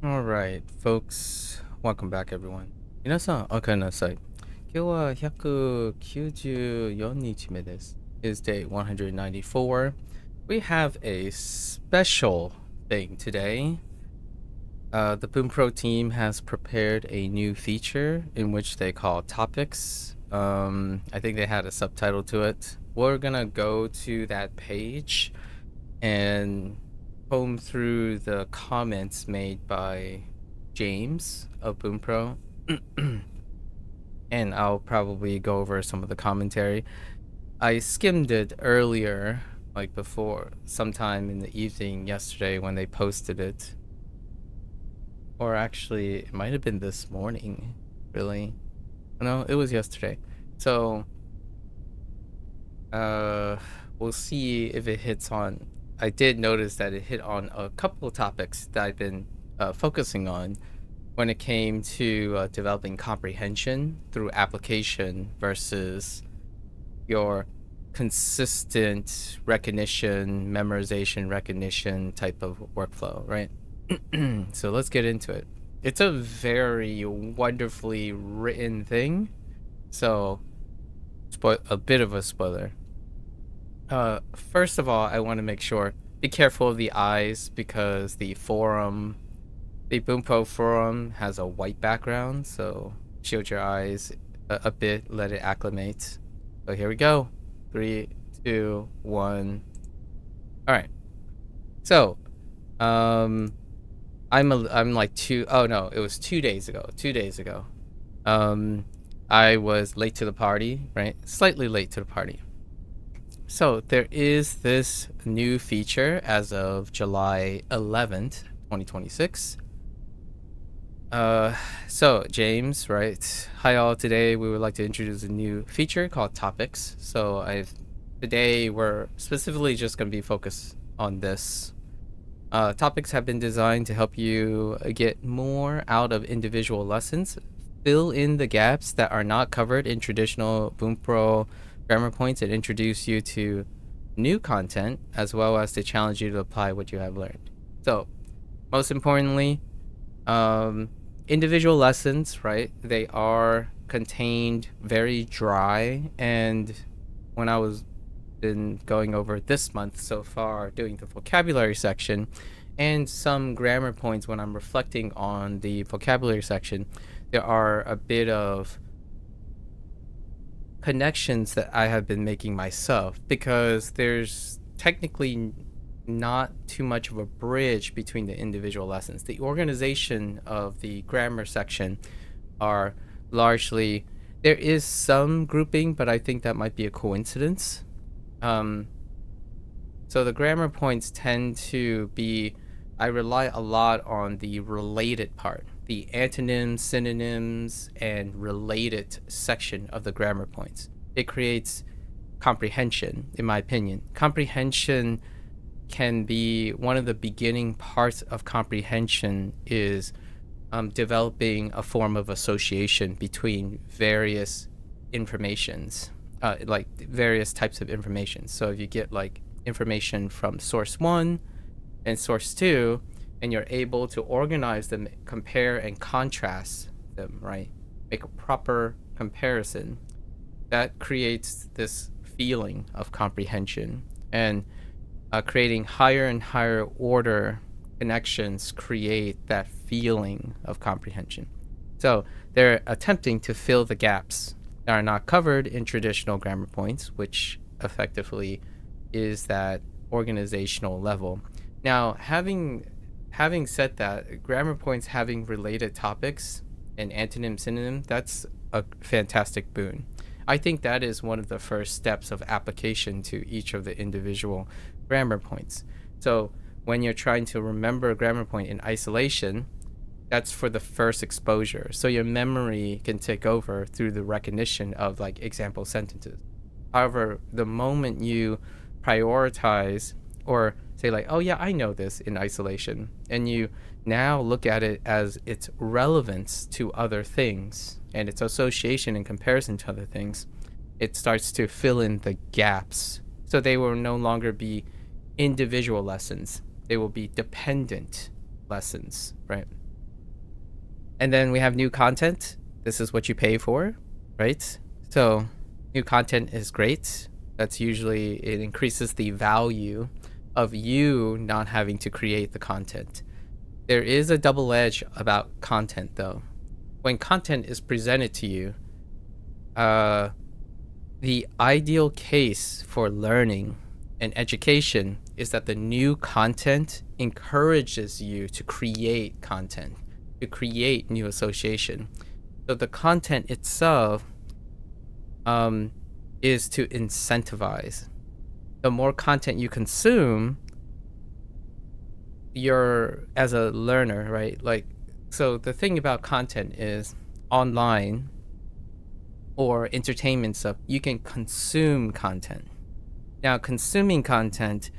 All right, folks. Welcome back, everyone. 皆さん、おかえりなさい。今日は194日目です。Is day 194. We have a special thing today. The Bunpro team has prepared a new feature in which they call topics. I think they had a subtitle to it. We're gonna go to that page and comb through the comments made by James of Bunpro. And I'll probably go over some of the commentary. I skimmed it earlier, like before, sometime in the evening yesterday when they posted it. Or actually, it might have been this morning, really. No, it was yesterday. So, we'll see if it hits on. I did notice that it hit on a couple of topics that I've been focusing on when it came to developing comprehension through application versus your consistent recognition, memorization, recognition type of workflow, right? So let's get into it. It's a very wonderfully written thing. So, a bit of a spoiler. First of all, I want to make sure be careful of the eyes because the Bunpro forum has a white background, so shield your eyes a bit, let it acclimate. So here we go. 3, 2, 1. All right. So, I'm like oh no, it was 2 days ago. 2 days ago. I was late to the party, right? Slightly late to the party. So there is this new feature as of July 11th, 2026. So James, right? Hi all. Today we would like to introduce a new feature called Topics. So today we're specifically just going to be focused on this. Topics have been designed to help you get more out of individual lessons, fill in the gaps that are not covered in traditional Bunpro grammar points, and introduce you to new content, as well as to challenge you to apply what you have learned. So, most importantly, individual lessons, right? They are contained very dry, and when I was been going over this month so far, doing the vocabulary section and some grammar points when I'm reflecting on the vocabulary section, there are a bit of connections that I have been making myself because there's technically not too much of a bridge between the individual lessons. The organization of the grammar section are largely, there is some grouping, but I think that might be a coincidence. So the grammar points tend to be, I rely a lot on the related part, the antonyms, synonyms, and related section of the grammar points. It creates comprehension, in my opinion. Comprehension can be one of the beginning parts of comprehension is developing a form of association between various informations, like various types of information. So if you get like information from source 1 and source 2, and you're able to organize them, compare and contrast them, right? Make a proper comparison. That creates this feeling of comprehension, and creating higher and higher order connections create that feeling of comprehension. So they're attempting to fill the gaps that are not covered in traditional grammar points, which effectively is that organizational level. Now, having said that, grammar points having related topics and antonym synonym, that's a fantastic boon. I think that is one of the first steps of application to each of the individual grammar points. So when you're trying to remember a grammar point in isolation, that's for the first exposure. So your memory can take over through the recognition of like example sentences. However, the moment you prioritize or say like, oh yeah, I know this in isolation, and you now look at it as its relevance to other things and its association in comparison to other things, it starts to fill in the gaps. So they will no longer be individual lessons. They will be dependent lessons, right? And then we have new content. This is what you pay for, right? So new content is great. That's usually, it increases the value of you not having to create the content. There is a double edge about content though. When content is presented to you, the ideal case for learning and education is that the new content encourages you to create content, to create new association. So the content itself is to incentivize. The more content you consume, you're as a learner, right? Like, so the thing about content is online or entertainment stuff, you can consume content. Now, consuming content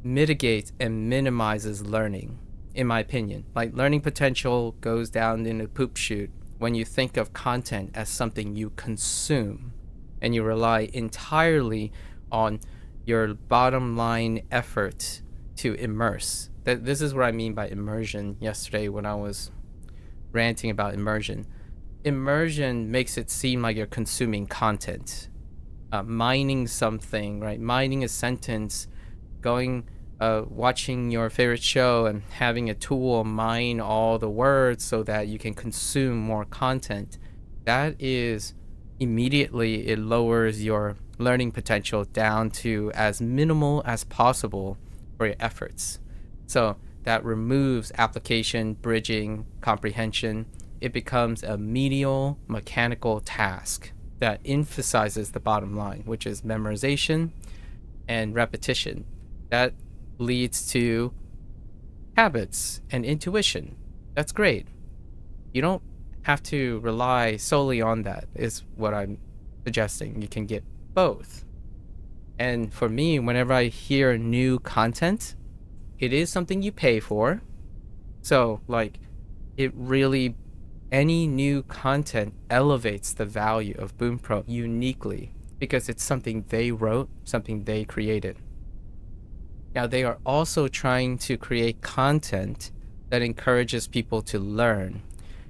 mitigates and minimizes learning, in my opinion. Like, learning potential goes down in a poop chute when you think of content as something you consume and you rely entirely on your bottom line effort to immerse. This is what I mean by immersion yesterday when I was ranting about immersion. Immersion makes it seem like you're consuming content, mining something, right? Mining a sentence, going, watching your favorite show and having a tool mine all the words so that you can consume more content. That is immediately, it lowers your learning potential down to as minimal as possible for your efforts. So that removes application, bridging, comprehension. It becomes a menial, mechanical task that emphasizes the bottom line, which is memorization and repetition. That leads to habits and intuition. That's great. You don't have to rely solely on that, is what I'm suggesting. You can get both. And for me, whenever I hear new content, it is something you pay for. So like, it really, any new content elevates the value of Bunpro uniquely because it's something they wrote, something they created. Now, they are also trying to create content that encourages people to learn.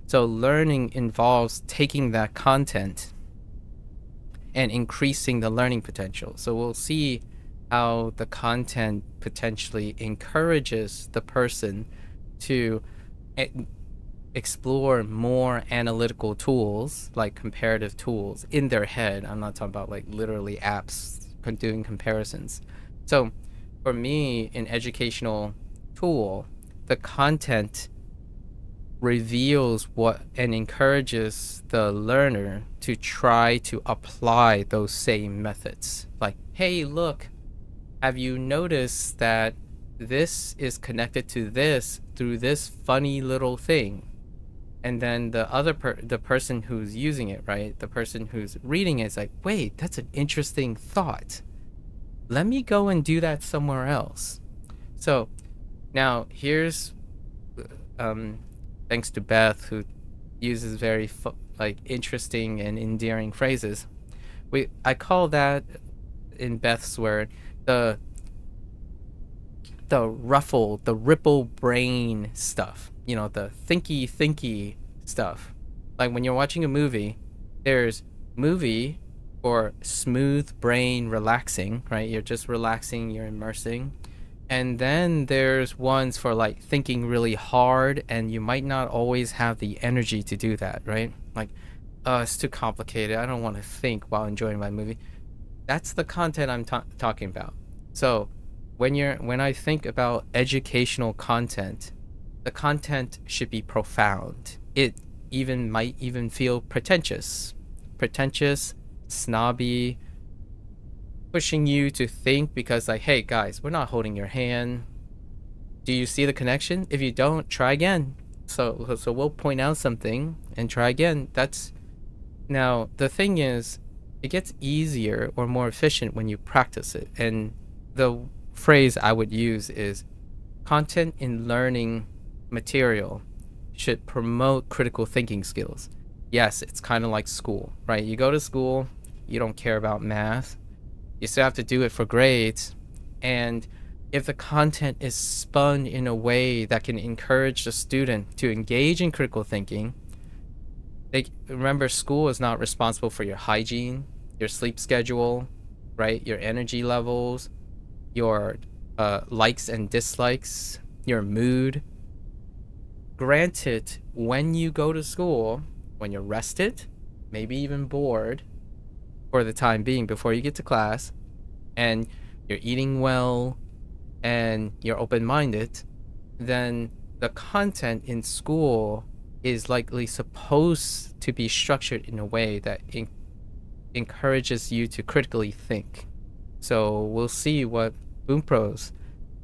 So learning involves taking that content and increasing the learning potential. So we'll see how the content potentially encourages the person to explore more analytical tools, like comparative tools in their head. I'm not talking about like literally apps doing comparisons. So for me, an educational tool, the content reveals what and encourages the learner to try to apply those same methods. Like, hey, look, have you noticed that this is connected to this through this funny little thing? And then the other the person who's using it, right? The person who's reading it is like, wait, that's an interesting thought. Let me go and do that somewhere else. So now here's, thanks to Beth, who uses very like interesting and endearing phrases. I call that, in Beth's word, the ripple brain stuff. You know, the thinky stuff. Like when you're watching a movie, there's movie for smooth brain relaxing, right? You're just relaxing, you're immersing. And then there's ones for like thinking really hard, and you might not always have the energy to do that, right? Like, it's too complicated. I don't want to think while enjoying my movie. That's the content I'm talking about. So when I think about educational content, the content should be profound. It might even feel pretentious, snobby, pushing you to think because like, hey guys, we're not holding your hand. Do you see the connection? If you don't, try again. So we'll point out something and try again. Now the thing is, it gets easier or more efficient when you practice it. And the phrase I would use is, content in learning material should promote critical thinking skills. Yes, it's kind of like school, right? You go to school, you don't care about math. You still have to do it for grades. And if the content is spun in a way that can encourage the student to engage in critical thinking, Remember, school is not responsible for your hygiene, your sleep schedule, right? Your energy levels, your likes and dislikes, your mood. Granted, when you go to school, when you're rested, maybe even bored for the time being before you get to class, and you're eating well and you're open-minded, then the content in school is likely supposed to be structured in a way that encourages you to critically think. So we'll see what Bunpro's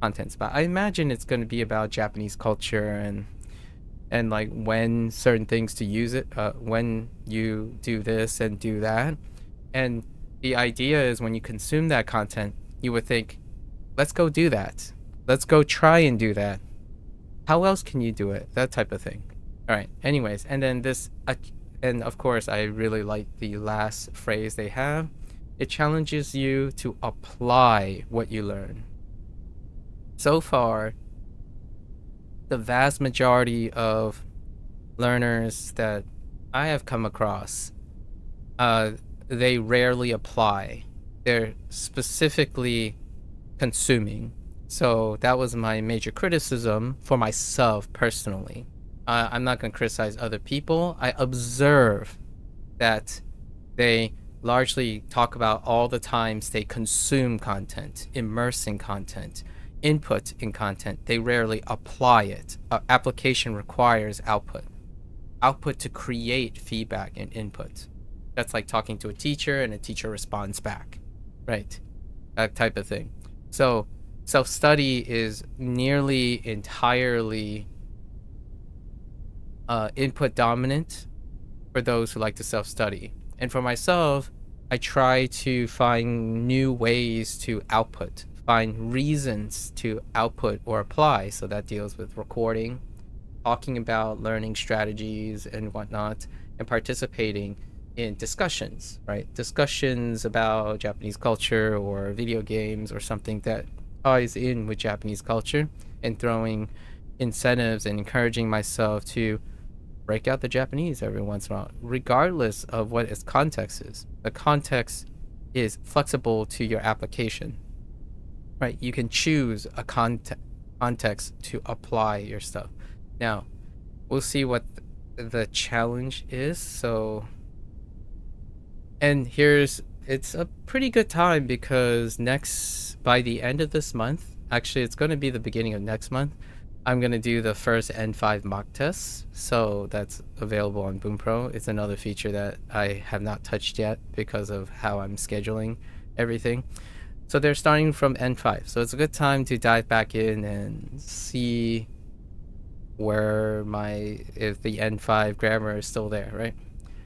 content's about. I imagine it's going to be about Japanese culture and like when certain things to use it, when you do this and do that. And the idea is when you consume that content, you would think, let's go do that. Let's go try and do that. How else can you do it? That type of thing. All right. Anyways, and then and of course, I really like the last phrase they have. It challenges you to apply what you learn. So far, the vast majority of learners that I have come across, they rarely apply. They're specifically consuming. So that was my major criticism for myself personally. I'm not going to criticize other people. I observe that they largely talk about all the times they consume content, immerse in content, input in content. They rarely apply it. Application requires output. Output to create feedback and input. That's like talking to a teacher and a teacher responds back, right? That type of thing. So self-study is nearly entirely input dominant for those who like to self-study. And for myself, I try to find new ways to output, find reasons to output or apply. So that deals with recording, talking about learning strategies and whatnot, and participating in discussions, right? Discussions about Japanese culture or video games or something that ties in with Japanese culture, and throwing incentives and encouraging myself to break out the Japanese every once in a while, regardless of what its context is. The context is flexible to your application, right? You can choose a context to apply your stuff. Now, we'll see what the challenge is. So, and it's a pretty good time because by the end of this month, actually, it's going to be the beginning of next month, I'm going to do the first N5 mock test. So that's available on Bunpro. It's another feature that I have not touched yet because of how I'm scheduling everything. So they're starting from N5. So it's a good time to dive back in and see if the N5 grammar is still there, right?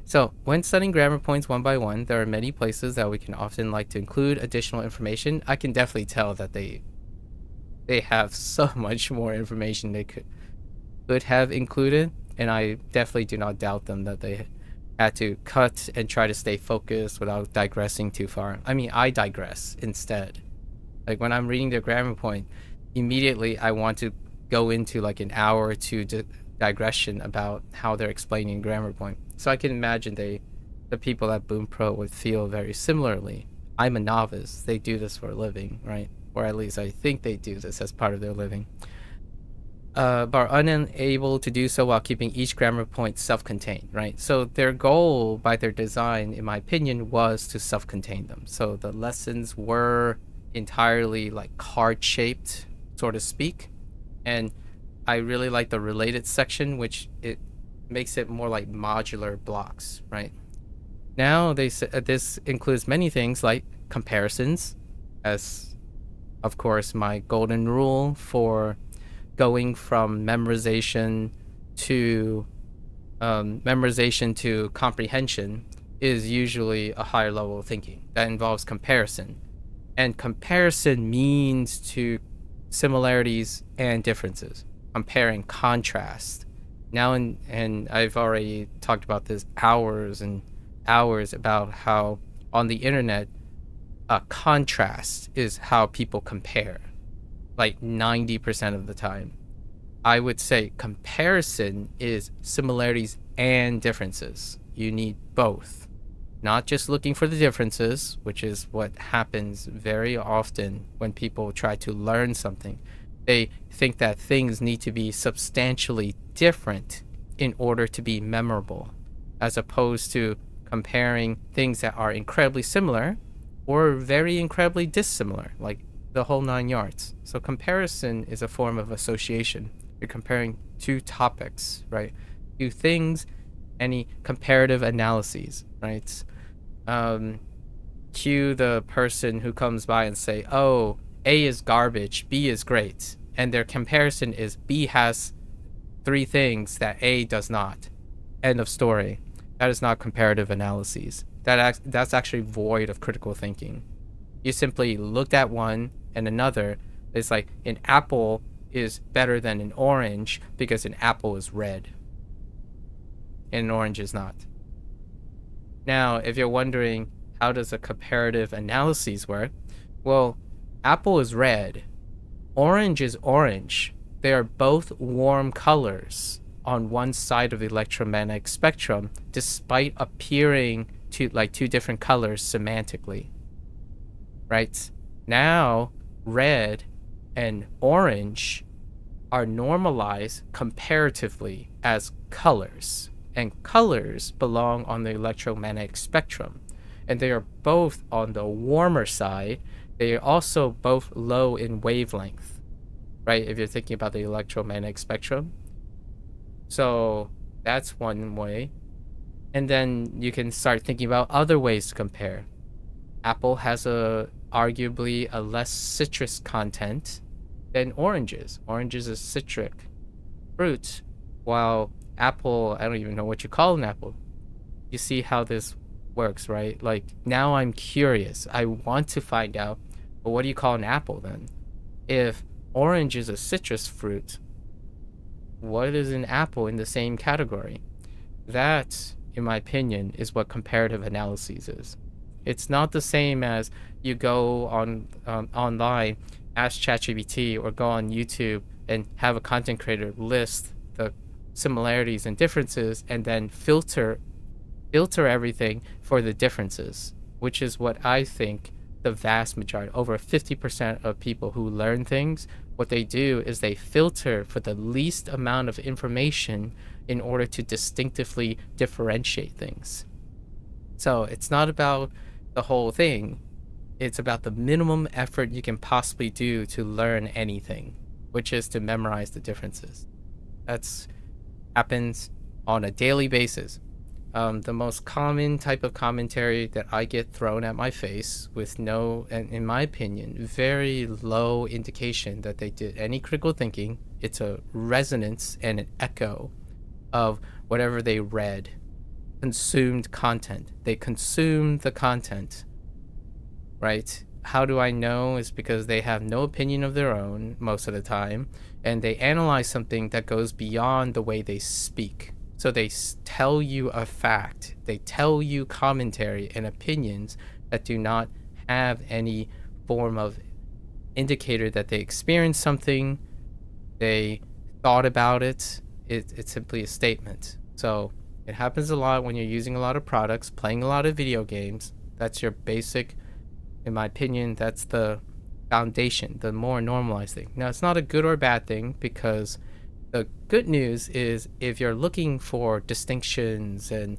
So when studying grammar points one by one, there are many places that we can often like to include additional information. I can definitely tell that they have so much more information they could have included, and I definitely do not doubt them that they had to cut and try to stay focused without digressing too far. I mean, I digress instead. Like when I'm reading their grammar point, immediately I want to go into like an hour or two digression about how they're explaining grammar point. So I can imagine the people at Bunpro would feel very similarly. I'm a novice. They do this for a living, right? Or at least I think they do this as part of their living. But are unable to do so while keeping each grammar point self-contained, right? So their goal by their design, in my opinion, was to self-contain them. So the lessons were entirely like card-shaped, so to speak. And I really like the related section, which it makes it more like modular blocks, right? Now this includes many things like comparisons, as of course my golden rule for going from memorization to comprehension is usually a higher level of thinking that involves comparison, and comparison means to similarities and differences, comparing, contrast. Now, and I've already talked about this hours and hours about how on the internet, contrast is how people compare, like 90% of the time. I would say comparison is similarities and differences. You need both. Not just looking for the differences, which is what happens very often when people try to learn something. They think that things need to be substantially different in order to be memorable, as opposed to comparing things that are incredibly similar or very incredibly dissimilar, like the whole 9 yards. So comparison is a form of association. You're comparing two topics, right? Two things, any comparative analyses, right? Cue the person who comes by and say, oh, A is garbage, B is great. And their comparison is B has 3 things that A does not. End of story. That is not comparative analyses. That's actually void of critical thinking. You simply looked at one and another. It's like an apple is better than an orange because an apple is red and an orange is not. Now, if you're wondering how does a comparative analysis work, well, apple is red, orange is orange. They are both warm colors on one side of the electromagnetic spectrum, despite appearing to like two different colors semantically. Right? Now, red and orange are normalized comparatively as colors, and colors belong on the electromagnetic spectrum, and they are both on the warmer side. They are also both low in wavelength, right? If you're thinking about the electromagnetic spectrum. So that's one way. And then you can start thinking about other ways to compare. Apple has arguably a less citrus content than oranges. Oranges is citric fruit, while apple, I don't even know what you call an apple. You see how this works, right? Like, now I'm curious. I want to find out, well, what do you call an apple then? If orange is a citrus fruit, what is an apple in the same category? That, in my opinion, is what comparative analysis is. It's not the same as you go on online, ask ChatGPT, or go on YouTube and have a content creator list the similarities and differences and then filter everything for the differences, which is what I think the vast majority, over 50% of people who learn things, what they do is they filter for the least amount of information in order to distinctively differentiate things. So it's not about the whole thing. It's about the minimum effort you can possibly do to learn anything, which is to memorize the differences. That's happens on a daily basis. The most common type of commentary that I get thrown at my face with no, and in my opinion, very low indication that they did any critical thinking. It's a resonance and an echo of whatever they read. Consumed content. They consumed the content, right? How do I know? Is because they have no opinion of their own most of the time, and they analyze something that goes beyond the way they speak. So they tell you a fact, they tell you commentary and opinions that do not have any form of indicator that they experienced something, they thought about it. It's simply a statement. So it happens a lot when you're using a lot of products, playing a lot of video games. That's your basic, in my opinion, that's the foundation, the more normalized thing. Now, it's not a good or bad thing, because the good news is if you're looking for distinctions and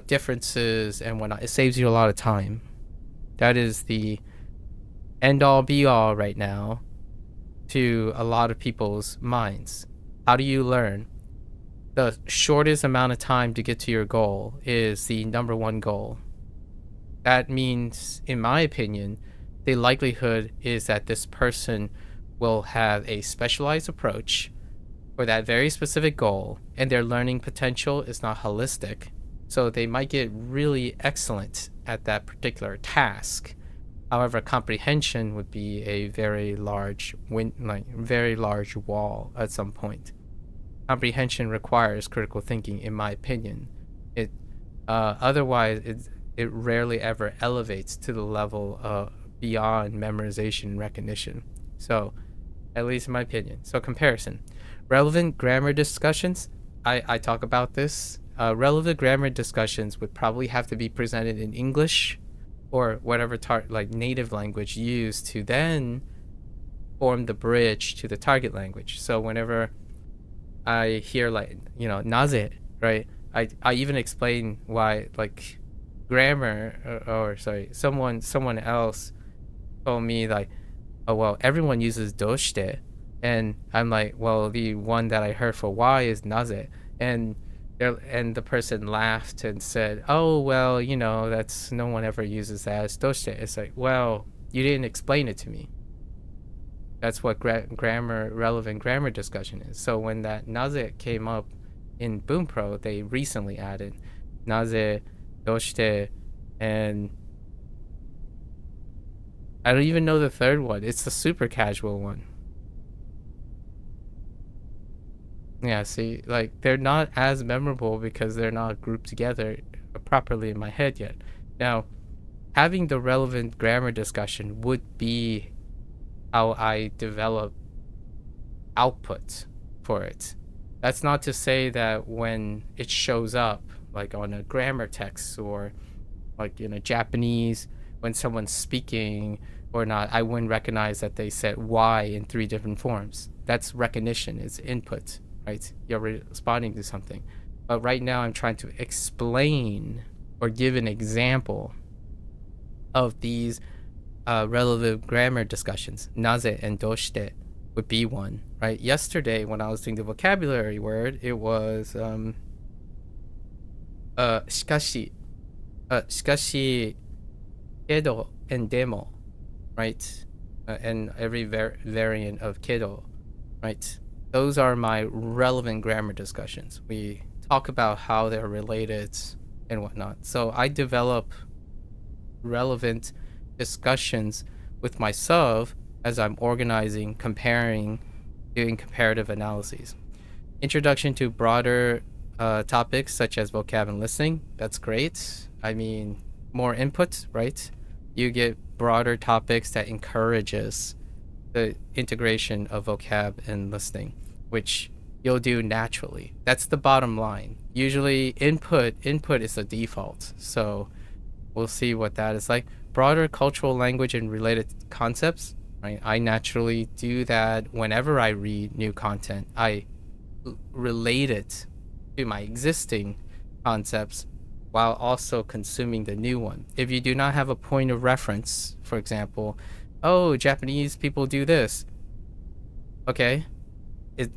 differences and whatnot, it saves you a lot of time. That is the end-all be-all right now to a lot of people's minds. How do you learn? The shortest amount of time to get to your goal is the number one goal. That means, in my opinion, the likelihood is that this person will have a specialized approach for that very specific goal, and their learning potential is not holistic. So they might get really excellent at that particular task. However, comprehension would be a very large wall at some point. Comprehension requires critical thinking, in my opinion. Otherwise, it rarely ever elevates to the level beyond memorization and recognition. So, at least in my opinion. So, comparison. Relevant grammar discussions. I talk about this. Relevant grammar discussions would probably have to be presented in English or whatever like native language used to then form the bridge to the target language. So whenever I hear like, naze, right? I even explain why, like, grammar or sorry, someone else told me like, oh well, everyone uses doshite, and I'm like, well, the one that I heard for why is naze, and the person laughed and said, oh well, that's, no one ever uses that as doshite. It's like, well, you didn't explain it to me. That's what relevant grammar discussion is. So when that naze came up in Bunpro, they recently added naze, doshite, and I don't even know the third one. It's the super casual one. Yeah, see, like, they're not as memorable because they're not grouped together properly in my head yet. Now, having the relevant grammar discussion would be how I develop output for it. That's not to say that when it shows up, like on a grammar text or like in a Japanese, when someone's speaking or not, I wouldn't recognize that they said why in 3 different forms. That's recognition, it's input, right? You're responding to something. But right now I'm trying to explain or give an example of these relevant grammar discussions. Naze and doshite would be one, right? Yesterday when I was doing the vocabulary word, it was shikashi, kedo, and demo, right? And every variant of kedo, right? Those are my relevant grammar discussions. We talk about how they're related and whatnot. So I develop relevant discussions with myself as I'm organizing, comparing, doing comparative analyses. Introduction to broader topics such as vocab and listening. That's great. I mean, more input, right? You get broader topics that encourages the integration of vocab and listening, which you'll do naturally. That's the bottom line. Usually input is the default. So we'll see what that is like. Broader cultural language and related concepts, right? I naturally do that whenever I read new content. I relate it to my existing concepts while also consuming the new one. If you do not have a point of reference, for example, oh, Japanese people do this. Okay,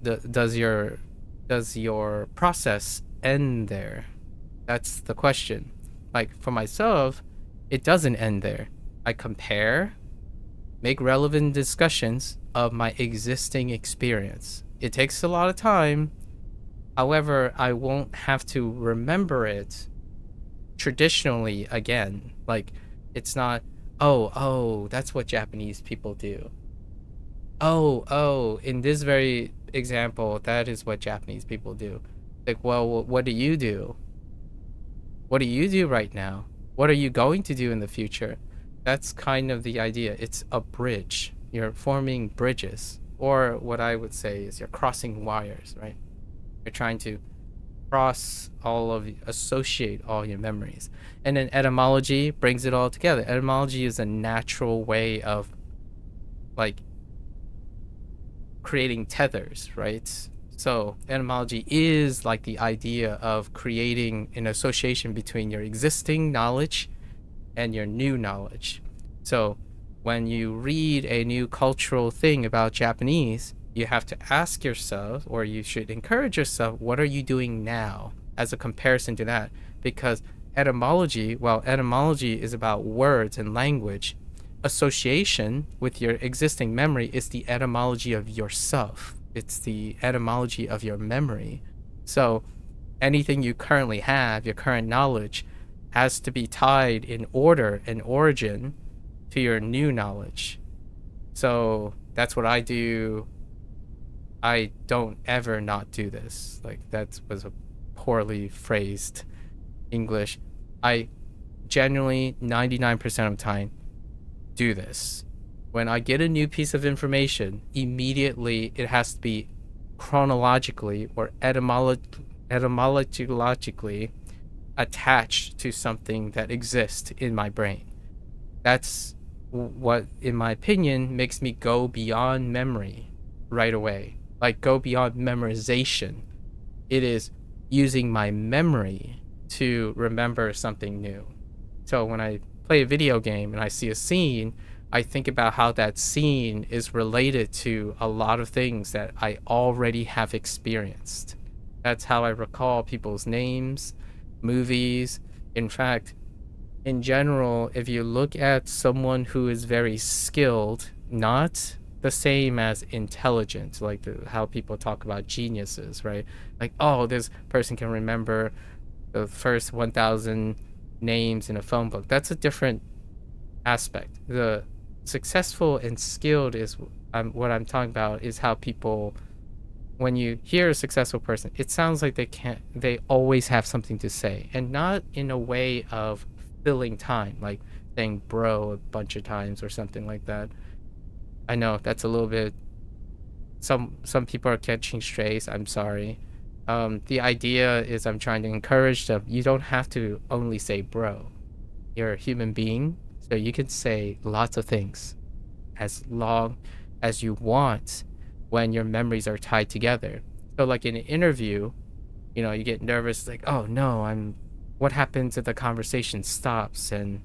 does your process end there? That's the question. Like for myself, it doesn't end there. I compare, make relevant discussions of my existing experience. It takes a lot of time. However, I won't have to remember it traditionally again. Like, it's not, oh, that's what Japanese people do. Oh, in this very example, that is what Japanese people do. Like, well, what do you do? What do you do right now? What are you going to do in the future? That's kind of the idea. It's a bridge. You're forming bridges. Or what I would say is you're crossing wires, right? You're trying to associate all your memories. And then etymology brings it all together. Etymology is a natural way of, like, creating tethers, right? So etymology is like the idea of creating an association between your existing knowledge and your new knowledge. So when you read a new cultural thing about Japanese, you have to ask yourself, or you should encourage yourself, what are you doing now as a comparison to that? Because etymology, while etymology is about words and language, association with your existing memory is the etymology of yourself. It's the etymology of your memory. So anything you currently have, your current knowledge, has to be tied in order and origin to your new knowledge. So that's what I do. I don't ever not do this. Like, that was a poorly phrased English. I genuinely 99% of the time do this. When I get a new piece of information, immediately it has to be chronologically or etymologically attached to something that exists in my brain. That's what, in my opinion, makes me go beyond memory right away. Like, go beyond memorization. It is using my memory to remember something new. So when I play a video game and I see a scene, I think about how that scene is related to a lot of things that I already have experienced. That's how I recall people's names, movies. In fact, in general, if you look at someone who is very skilled, not the same as intelligent, like how people talk about geniuses, right? Like, oh, this person can remember the first 1,000 names in a phone book. That's a different aspect. The successful and skilled is what I'm talking about, is how people, when you hear a successful person, it sounds like they always have something to say, and not in a way of filling time, like saying bro a bunch of times or something like that. I know that's a little bit, some people are catching strays. I'm sorry. The idea is I'm trying to encourage them. You don't have to only say bro. You're a human being, so you can say lots of things as long as you want when your memories are tied together. So like in an interview, you get nervous, like, oh no, what happens if the conversation stops and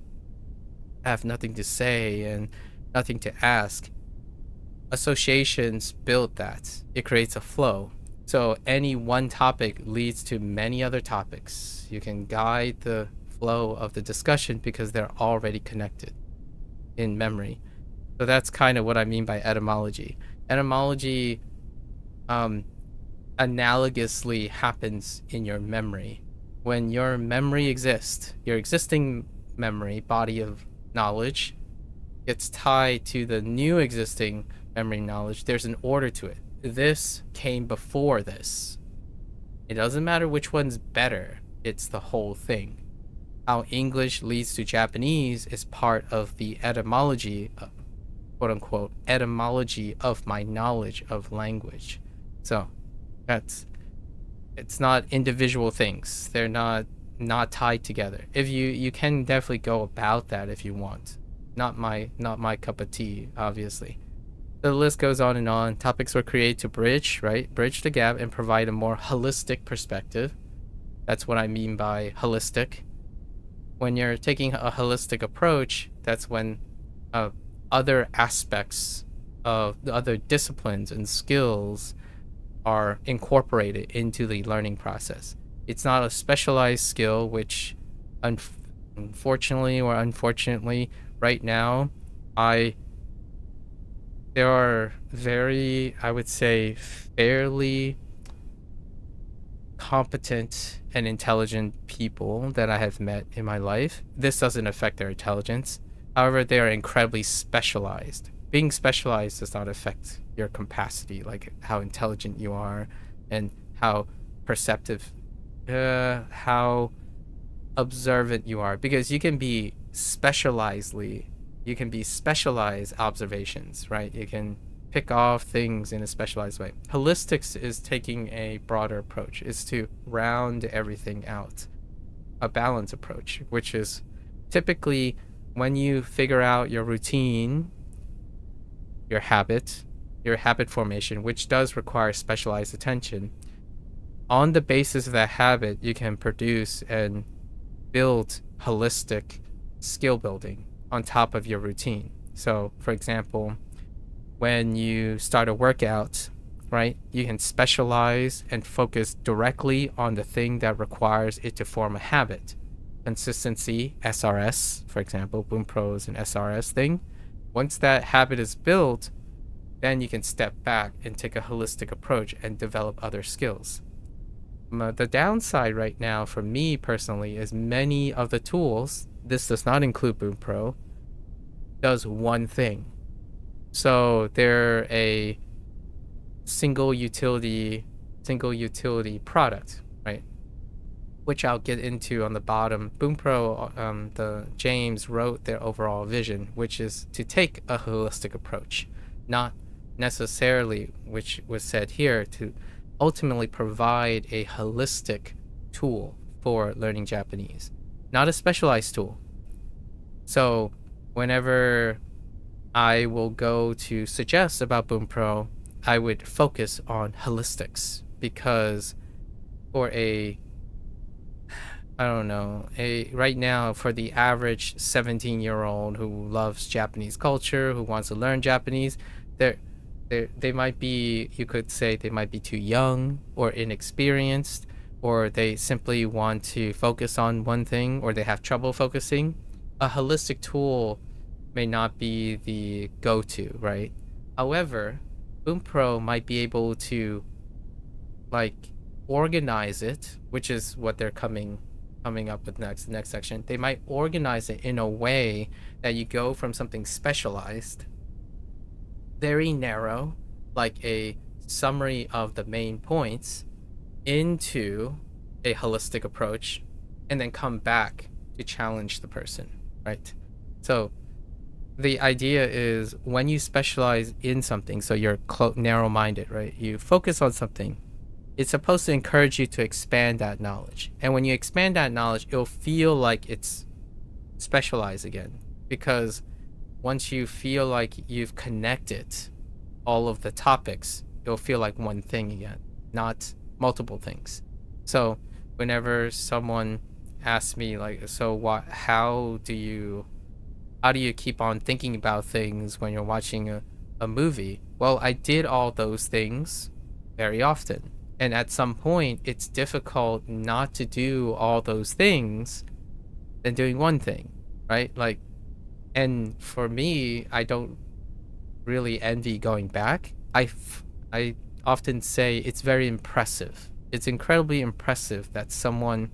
I have nothing to say and nothing to ask? Associations build that. It creates a flow. So any one topic leads to many other topics. You can guide the flow of the discussion because they're already connected in memory. So that's kind of what I mean by etymology. Etymology analogously happens in your memory. When your memory exists, your existing memory, body of knowledge, gets tied to the new existing memory knowledge, there's an order to it. This came before this. It doesn't matter which one's better, it's the whole thing. How English leads to Japanese is part of the etymology, quote unquote, etymology of my knowledge of language. So it's not individual things. They're not tied together. If you can definitely go about that if you want. Not my cup of tea, obviously. The list goes on and on. Topics were created to bridge the gap and provide a more holistic perspective. That's what I mean by holistic. When you're taking a holistic approach, that's when other aspects of the other disciplines and skills are incorporated into the learning process. It's not a specialized skill, which unfortunately or unfortunately right now, there are very, I would say, fairly competent and intelligent people that I have met in my life. This doesn't affect their intelligence. However, they are incredibly specialized. Being specialized does not affect your capacity, like how intelligent you are and how perceptive, how observant you are, because you can be specialized observations, right? You can pick off things in a specialized way. Holistics is taking a broader approach, is to round everything out. A balance approach, which is typically when you figure out your routine, your habit formation, which does require specialized attention. On the basis of that habit, you can produce and build holistic skill building on top of your routine. So, for example, when you start a workout, right, you can specialize and focus directly on the thing that requires it to form a habit. Consistency, SRS, for example, Bunpro is an SRS thing. Once that habit is built, then you can step back and take a holistic approach and develop other skills. The downside right now for me personally is many of the tools, this does not include Bunpro, does one thing. So they're a single utility product, right? Which I'll get into on the bottom. Bunpro, the James wrote their overall vision, which is to take a holistic approach, not necessarily, which was said here, to ultimately provide a holistic tool for learning Japanese, not a specialized tool. So whenever I will go to suggest about Bunpro, I would focus on holistics, because for I don't know, right now, for the average 17-year-old who loves Japanese culture, who wants to learn Japanese, they might be, you could say, they might be too young or inexperienced, or they simply want to focus on one thing, or they have trouble focusing. A holistic tool may not be the go-to, right? However, Bunpro might be able to like organize it, which is what they're coming up with next, the next section. They might organize it in a way that you go from something specialized, very narrow, like a summary of the main points, into a holistic approach, and then come back to challenge the person, right? So the idea is, when you specialize in something, so you're narrow-minded, right? You focus on something, it's supposed to encourage you to expand that knowledge. And when you expand that knowledge, it'll feel like it's specialized again. Because once you feel like you've connected all of the topics, it'll feel like one thing again, not multiple things. So whenever someone asks me, like, so what, how do you keep on thinking about things when you're watching a movie? Well, I did all those things very often. And at some point, it's difficult not to do all those things than doing one thing, right? Like, and for me, I don't really envy going back. I often say it's very impressive. It's incredibly impressive that someone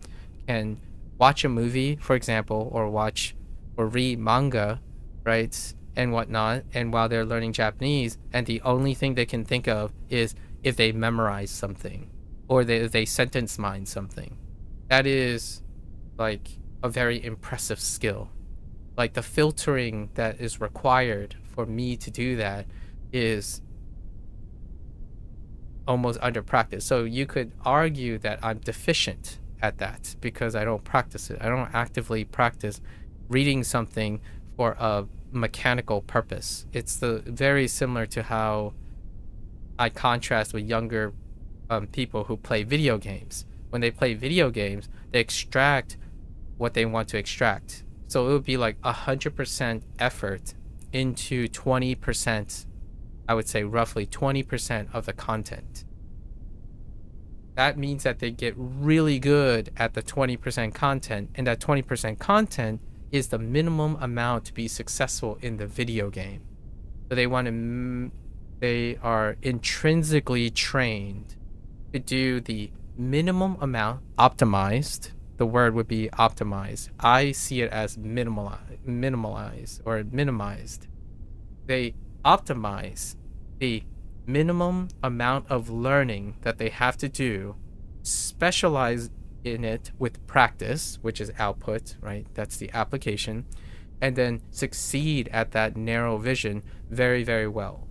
can watch a movie, for example, or watch or read manga, right, and whatnot, and while they're learning Japanese, and the only thing they can think of is if they memorize something, or they sentence mind something. That is like a very impressive skill. Like, the filtering that is required for me to do that is almost under practice. So you could argue that I'm deficient at that because I don't practice it. I don't actively practice reading something for a mechanical purpose. It's very similar to how I contrast with younger people who play video games. When they play video games, they extract what they want to extract. So it would be like 100% effort into 20%, I would say roughly 20% of the content. That means that they get really good at the 20% content, and that 20% content is the minimum amount to be successful in the video game. So they are intrinsically trained to do the minimum amount, optimized. The word would be optimized. I see it as minimalized or minimized. They optimize the minimum amount of learning that they have to do, specialize in it with practice, which is output, right? That's the application, and then succeed at that narrow vision very, very well.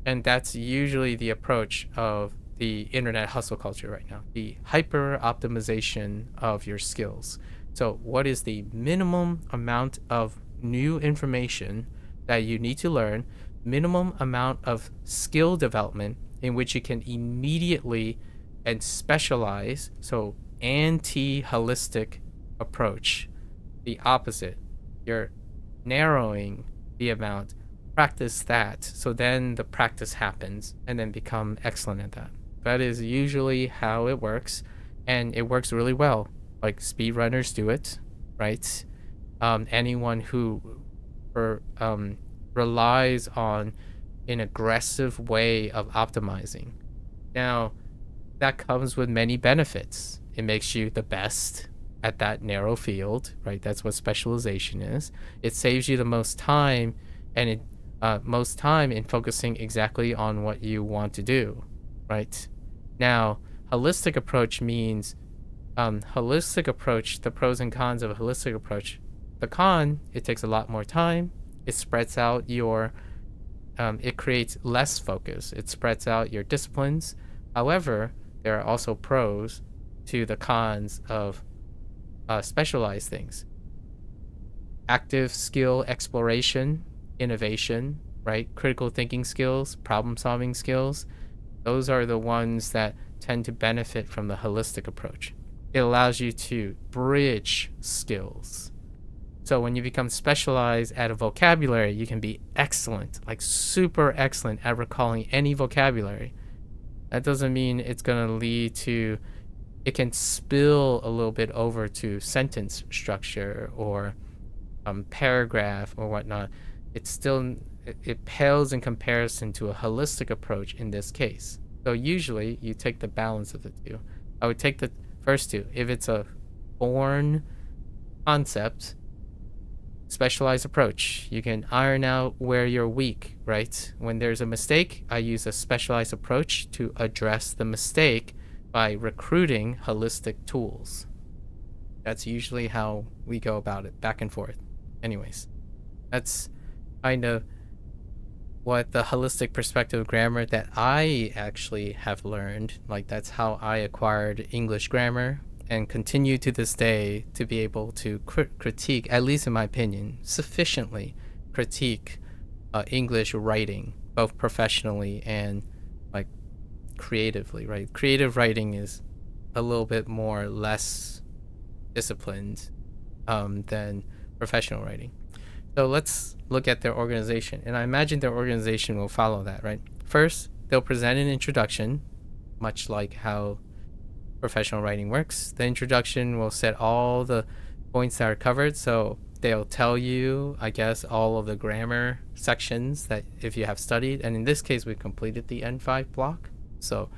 And that's usually the approach of the internet hustle culture right now, the hyper optimization of your skills. So what is the minimum amount of new information that you need to learn, minimum amount of skill development in which you can immediately and specialize? So anti-holistic approach, the opposite. You're narrowing the amount, practice that, so then the practice happens, and then become excellent at that. That is usually how it works, and it works really well. Like, speedrunners do it, right? Anyone who relies on an aggressive way of optimizing. Now, that comes with many benefits. It makes you the best at that narrow field, right? That's what specialization is. It saves you the most time, and most time in focusing exactly on what you want to do, right? Now, holistic approach means the pros and cons of a holistic approach. The con, it takes a lot more time. It spreads out your it creates less focus. It spreads out your disciplines. However, there are also pros to the cons of specialized things. Active skill exploration, innovation, right? Critical thinking skills, problem solving skills. Those are the ones that tend to benefit from the holistic approach. It allows you to bridge skills. So when you become specialized at a vocabulary, you can be excellent, like super excellent at recalling any vocabulary. That doesn't mean it's going to lead to, it can spill a little bit over to sentence structure or paragraph or whatnot. It's still, it pales in comparison to a holistic approach in this case. So usually you take the balance of the two. I would take the first two. If it's a foreign concept, specialized approach, you can iron out where you're weak, right? When there's a mistake, I use a specialized approach to address the mistake by recruiting holistic tools. That's usually how we go about it, back and forth. Anyways, that's kind of what the holistic perspective of grammar that I actually have learned. Like, that's how I acquired English grammar and continue to this day to be able to critique, at least in my opinion, sufficiently critique English writing, both professionally and like creatively, right? Creative writing is a little bit more less disciplined than professional writing. So let's look at their organization, and I imagine their organization will follow that, right? First, they'll present an introduction, much like how professional writing works. The introduction will set all the points that are covered, so they'll tell you, I guess, all of the grammar sections that if you have studied, and in this case we completed the N5 block, so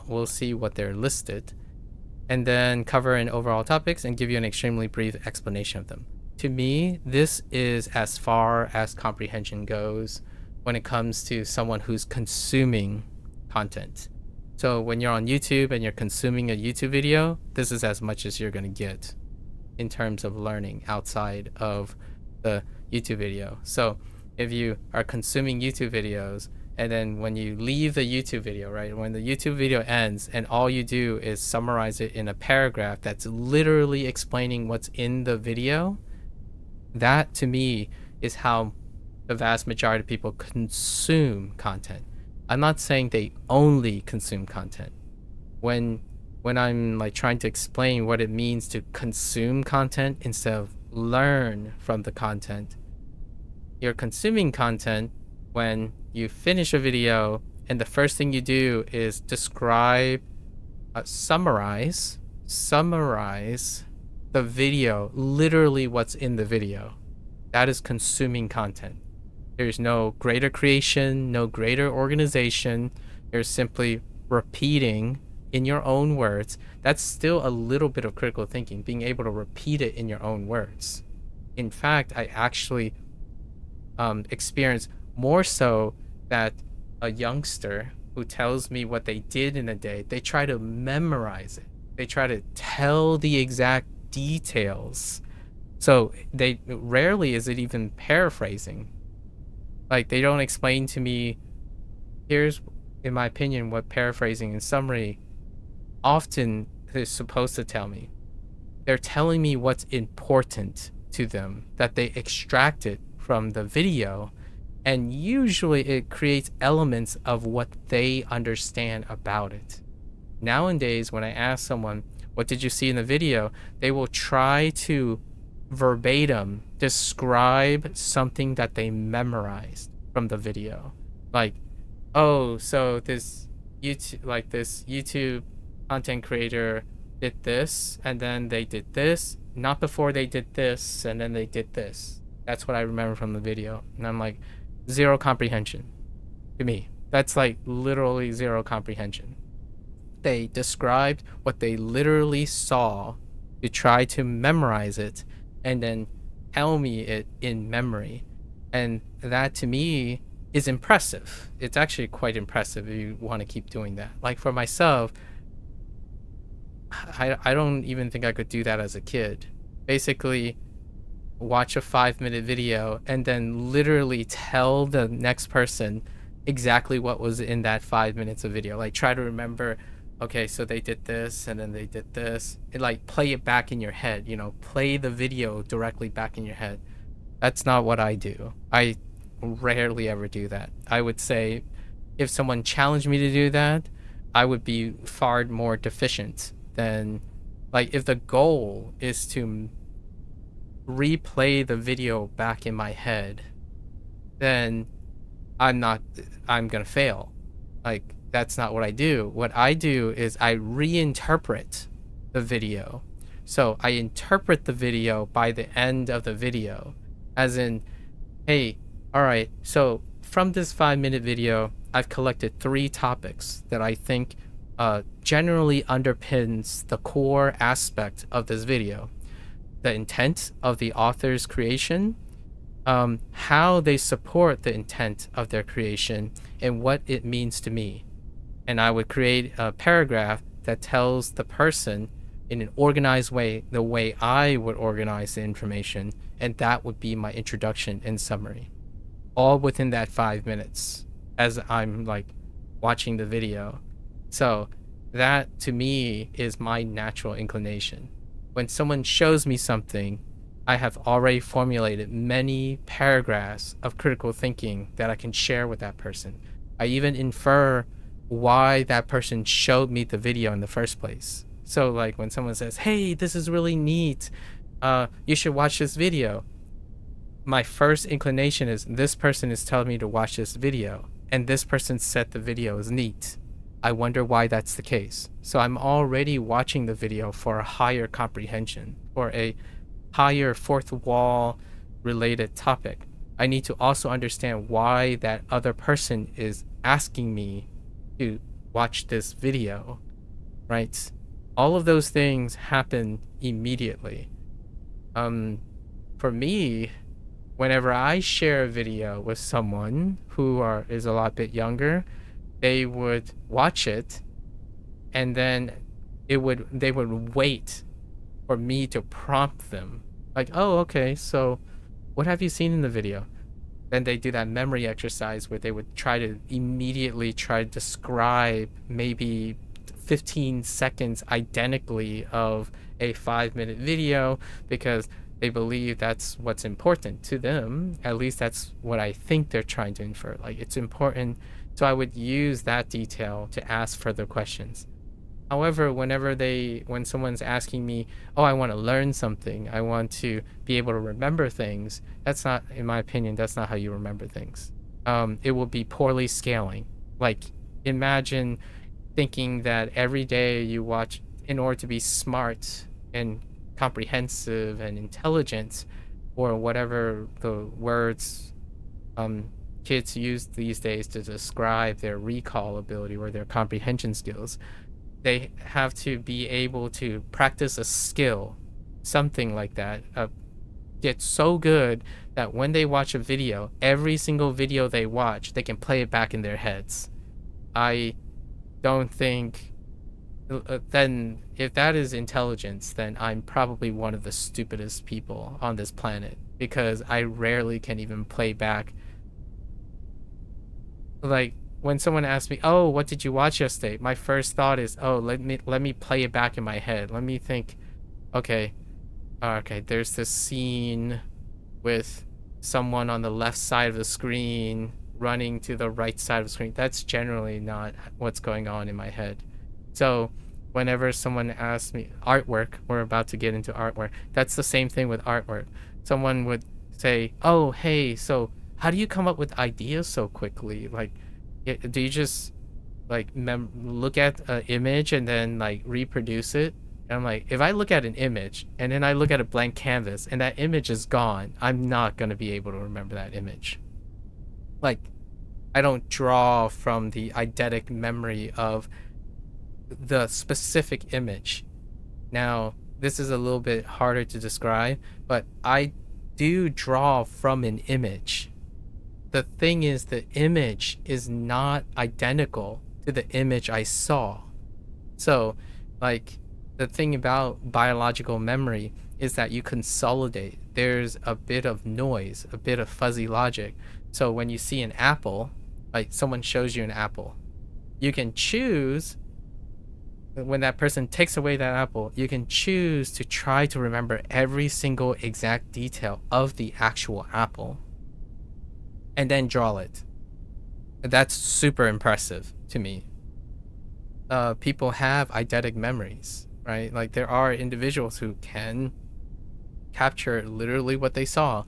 we'll see what they're listed, and then cover an overall topics and give you an extremely brief explanation of them. To me, this is as far as comprehension goes when it comes to someone who's consuming content. So when you're on YouTube and you're consuming a YouTube video, this is as much as you're going to get in terms of learning outside of the YouTube video. So if you are consuming YouTube videos, and then when you leave the YouTube video, right, when the YouTube video ends and all you do is summarize it in a paragraph that's literally explaining what's in the video, that to me is how the vast majority of people consume content. I'm not saying they only consume content. When I'm like trying to explain what it means to consume content instead of learn from the content, you're consuming content when you finish a video and the first thing you do is describe, summarize the video, literally what's in the video. That is consuming content. There's no greater creation, no greater organization. You're simply repeating in your own words. That's still a little bit of critical thinking, being able to repeat it in your own words. In fact, I actually experience more so that a youngster who tells me what they did in a day, they try to memorize it. They try to tell the exact details. So they rarely is it even paraphrasing. Like, they don't explain to me, here's, in my opinion, what paraphrasing and summary often is supposed to tell me. They're telling me what's important to them, that they extracted from the video, and usually it creates elements of what they understand about it. Nowadays, when I ask someone, what did you see in the video, they will try to verbatim describe something that they memorized from the video. Like, oh, so this YouTube content creator did this, and then they did this, not before they did this, and then they did this. That's what I remember from the video. And I'm like, zero comprehension to me. That's like literally zero comprehension. They described what they literally saw to try to memorize it and then tell me it in memory. And that to me is impressive. It's actually quite impressive if you want to keep doing that. Like for myself, I don't even think I could do that as a kid. Basically, watch a 5-minute video and then literally tell the next person exactly what was in that 5 minutes of video. Like, try to remember, okay, so they did this and then they did this. And like, play it back in your head, play the video directly back in your head. That's not what I do. I rarely ever do that. I would say if someone challenged me to do that, I would be far more deficient than, like, if the goal is to replay the video back in my head, then I'm gonna fail. Like, that's not what I do. What I do is I reinterpret the video. So I interpret the video by the end of the video, as in, hey, all right, so from this 5-minute video, I've collected 3 topics that I think generally underpins the core aspect of this video: the intent of the author's creation, how they support the intent of their creation, and what it means to me. And I would create a paragraph that tells the person in an organized way, the way I would organize the information, and that would be my introduction and summary, all within that 5 minutes as I'm like watching the video. So that to me is my natural inclination. When someone shows me something, I have already formulated many paragraphs of critical thinking that I can share with that person. I even infer why that person showed me the video in the first place. So like when someone says, hey, this is really neat, you should watch this video, my first inclination is, this person is telling me to watch this video, and this person said the video is neat. I wonder why that's the case. So I'm already watching the video for a higher comprehension, or a higher fourth wall related topic. I need to also understand why that other person is asking me to watch this video, right? All of those things happen immediately. For me, whenever I share a video with someone who is a lot bit younger, they would watch it, and then they would wait for me to prompt them. Like, oh, okay, so what have you seen in the video? Then they do that memory exercise where they would try to immediately try to describe maybe 15 seconds identically of a 5-minute video, because they believe that's what's important to them. At least that's what I think they're trying to infer. Like, it's important. So I would use that detail to ask further questions. However, when someone's asking me, oh, I want to learn something, I want to be able to remember things, that's not, in my opinion, that's not how you remember things. It will be poorly scaling. Like, imagine thinking that every day you watch, in order to be smart and comprehensive and intelligent, or whatever the words kids use these days to describe their recall ability or their comprehension skills, they have to be able to practice a skill, something like that, get so good that when they watch a video, every single video they watch, they can play it back in their heads. I don't think, then if that is intelligence, then I'm probably one of the stupidest people on this planet, because I rarely can even play back. Like, when someone asks me, oh, what did you watch yesterday? My first thought is, oh, let me play it back in my head. Let me think, okay, there's this scene with someone on the left side of the screen running to the right side of the screen. That's generally not what's going on in my head. So whenever someone asks me artwork, we're about to get into artwork. That's the same thing with artwork. Someone would say, oh, hey, so how do you come up with ideas so quickly? Like, do you just like look at an image and then like reproduce it? And I'm like, if I look at an image and then I look at a blank canvas and that image is gone, I'm not going to be able to remember that image. Like, I don't draw from the eidetic memory of the specific image. Now, this is a little bit harder to describe, but I do draw from an image. The thing is, the image is not identical to the image I saw. So, like, the thing about biological memory is that you consolidate there's a bit of noise, a bit of fuzzy logic. So when you see an apple, like someone shows you an apple, you can choose, when that person takes away that apple, you can choose to try to remember every single exact detail of the actual apple and then draw it. That's super impressive to me. People have eidetic memories, right? Like there are individuals who can capture literally what they saw,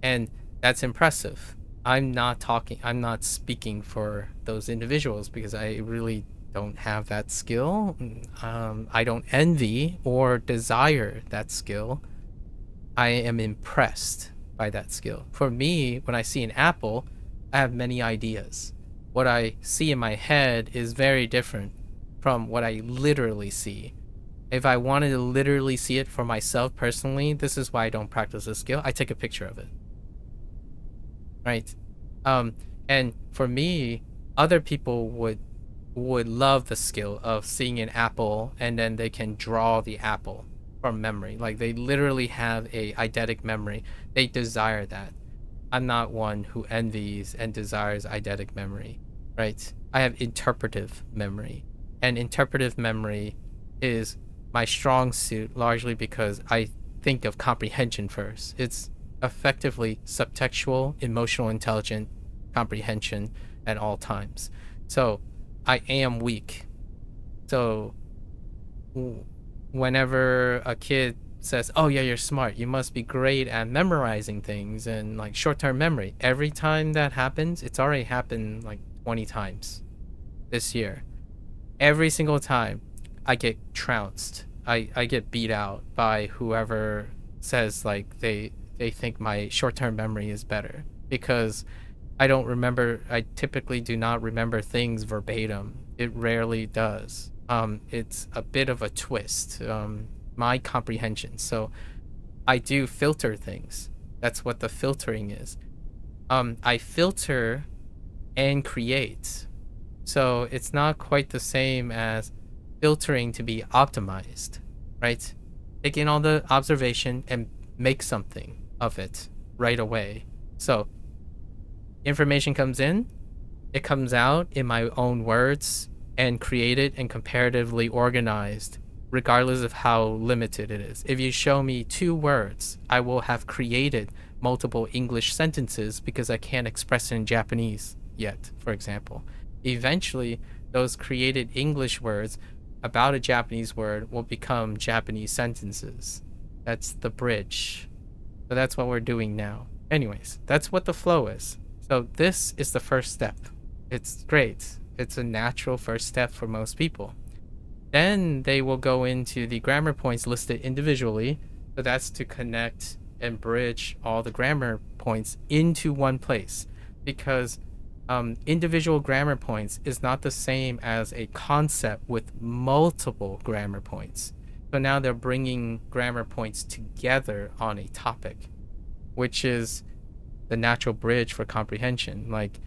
and that's impressive. I'm not speaking for those individuals because I really don't have that skill. I don't envy or desire that skill. I am impressed by that skill. For me, when I see an apple, I have many ideas. What I see in my head is very different from what I literally see. If I wanted to literally see it for myself personally, this is why I don't practice this skill. I take a picture of it. Right? And for me, other people would love the skill of seeing an apple and then they can draw the apple from memory. Like they literally have a eidetic memory. They desire that. I'm not one who envies and desires eidetic memory, right? I have interpretive memory. And interpretive memory is my strong suit largely because I think of comprehension first. It's effectively subtextual, emotional intelligent comprehension at all times. So I am weak. So whenever a kid says, oh yeah, you're smart, you must be great at memorizing things and like short-term memory, every time that happens, it's already happened like 20 times this year. Every single time I get trounced. I get beat out by whoever says like they think my short-term memory is better, because I typically do not remember things verbatim. It rarely does. It's a bit of a twist, my comprehension. So I do filter things. That's what the filtering is. I filter and create. So it's not quite the same as filtering to be optimized, right? Take in all the observation and make something of it right away. So information comes in, it comes out in my own words and created and comparatively organized, regardless of how limited it is. If you show me 2 words, I will have created multiple English sentences because I can't express it in Japanese yet, for example. Eventually, those created English words about a Japanese word will become Japanese sentences. That's the bridge. So that's what we're doing now. Anyways, that's what the flow is. So this is the first step. It's great. It's a natural first step for most people. Then they will go into the grammar points listed individually. So that's to connect and bridge all the grammar points into one place, because individual grammar points is not the same as a concept with multiple grammar points. So now they're bringing grammar points together on a topic, which is the natural bridge for comprehension. Like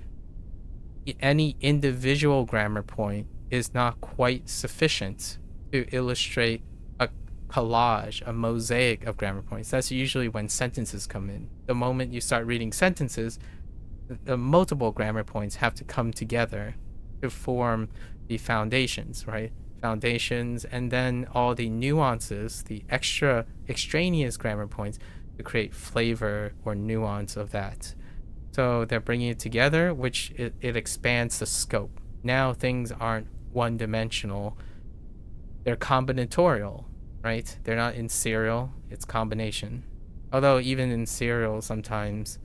any individual grammar point is not quite sufficient to illustrate a collage, a mosaic of grammar points. That's usually when sentences come in. The moment you start reading sentences, the multiple grammar points have to come together to form the foundations, right? Foundations, and then all the nuances, the extraneous grammar points to create flavor or nuance of that. So they're bringing it together, which it expands the scope. Now things aren't one-dimensional. They're combinatorial, right? They're not in serial, it's combination. Although even in serial, sometimes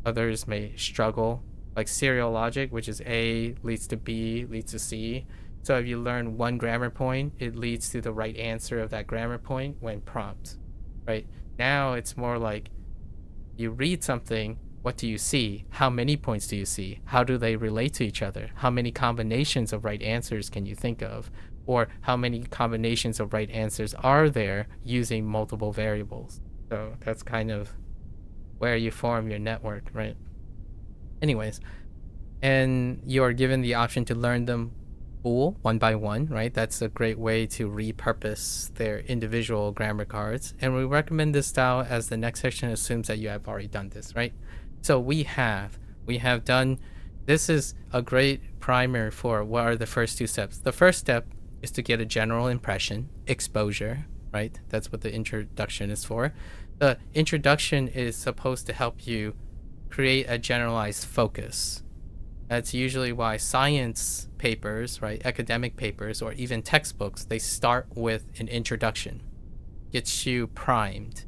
others may struggle, like serial logic, which is A leads to B leads to C. So if you learn one grammar point, it leads to the right answer of that grammar point when prompt, right? Now it's more like you read something, what do you see? How many points do you see? How do they relate to each other? How many combinations of right answers can you think of? Or how many combinations of right answers are there using multiple variables? So that's kind of where you form your network, right? Anyways, and you are given the option to learn them school one by one, right? That's a great way to repurpose their individual grammar cards. And we recommend this style as the next section assumes that you have already done this, right? So we have done, this is a great primer for what are the first two steps. The first step is to get a general impression, exposure, right? That's what the introduction is for. The introduction is supposed to help you create a generalized focus. That's usually why science papers, right, academic papers, or even textbooks, they start with an introduction. Gets you primed.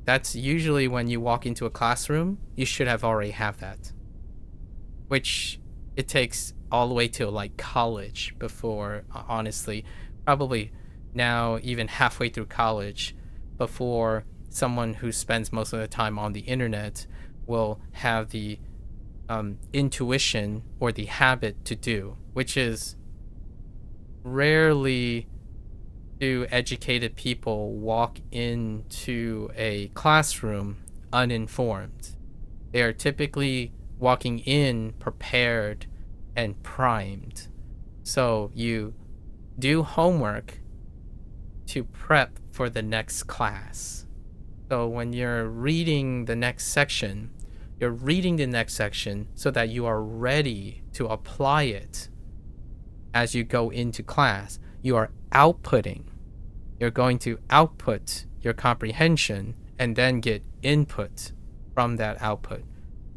That's usually when you walk into a classroom, you should have already have that. Which it takes all the way to like college before, honestly, probably now even halfway through college, before someone who spends most of the time on the internet will have the intuition or the habit to do, which is rarely do educated people walk into a classroom uninformed. They are typically walking in prepared and primed. So you do homework to prep for the next class. So when you're reading the next section, you're reading the next section so that you are ready to apply it as you go into class. You are outputting. You're going to output your comprehension and then get input from that output.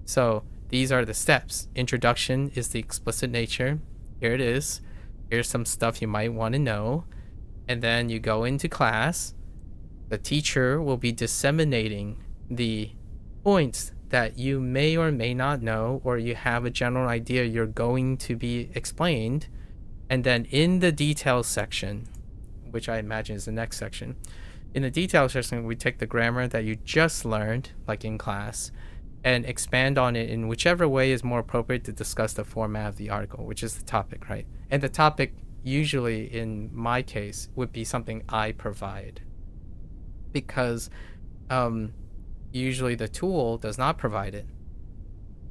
So these are the steps. Introduction is the explicit nature. Here it is. Here's some stuff you might want to know. And then you go into class. The teacher will be disseminating the points that you may or may not know, or you have a general idea you're going to be explained. And then in the details section, which I imagine is the next section, in the details section, we take the grammar that you just learned, like in class, and expand on it in whichever way is more appropriate to discuss the format of the article, which is the topic, right? And the topic, usually in my case, would be something I provide, because usually the tool does not provide it.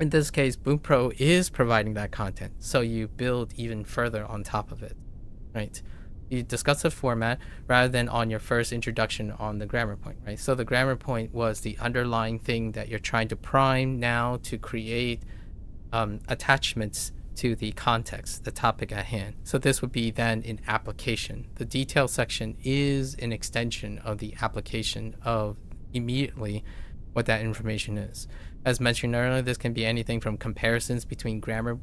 In this case, Bunpro is providing that content, so you build even further on top of it, right? You discuss the format rather than on your first introduction on the grammar point, right? So the grammar point was the underlying thing that you're trying to prime now to create attachments to the context, the topic at hand. So this would be then in application. The detail section is an extension of the application of immediately what that information is. As mentioned earlier, this can be anything from comparisons between grammar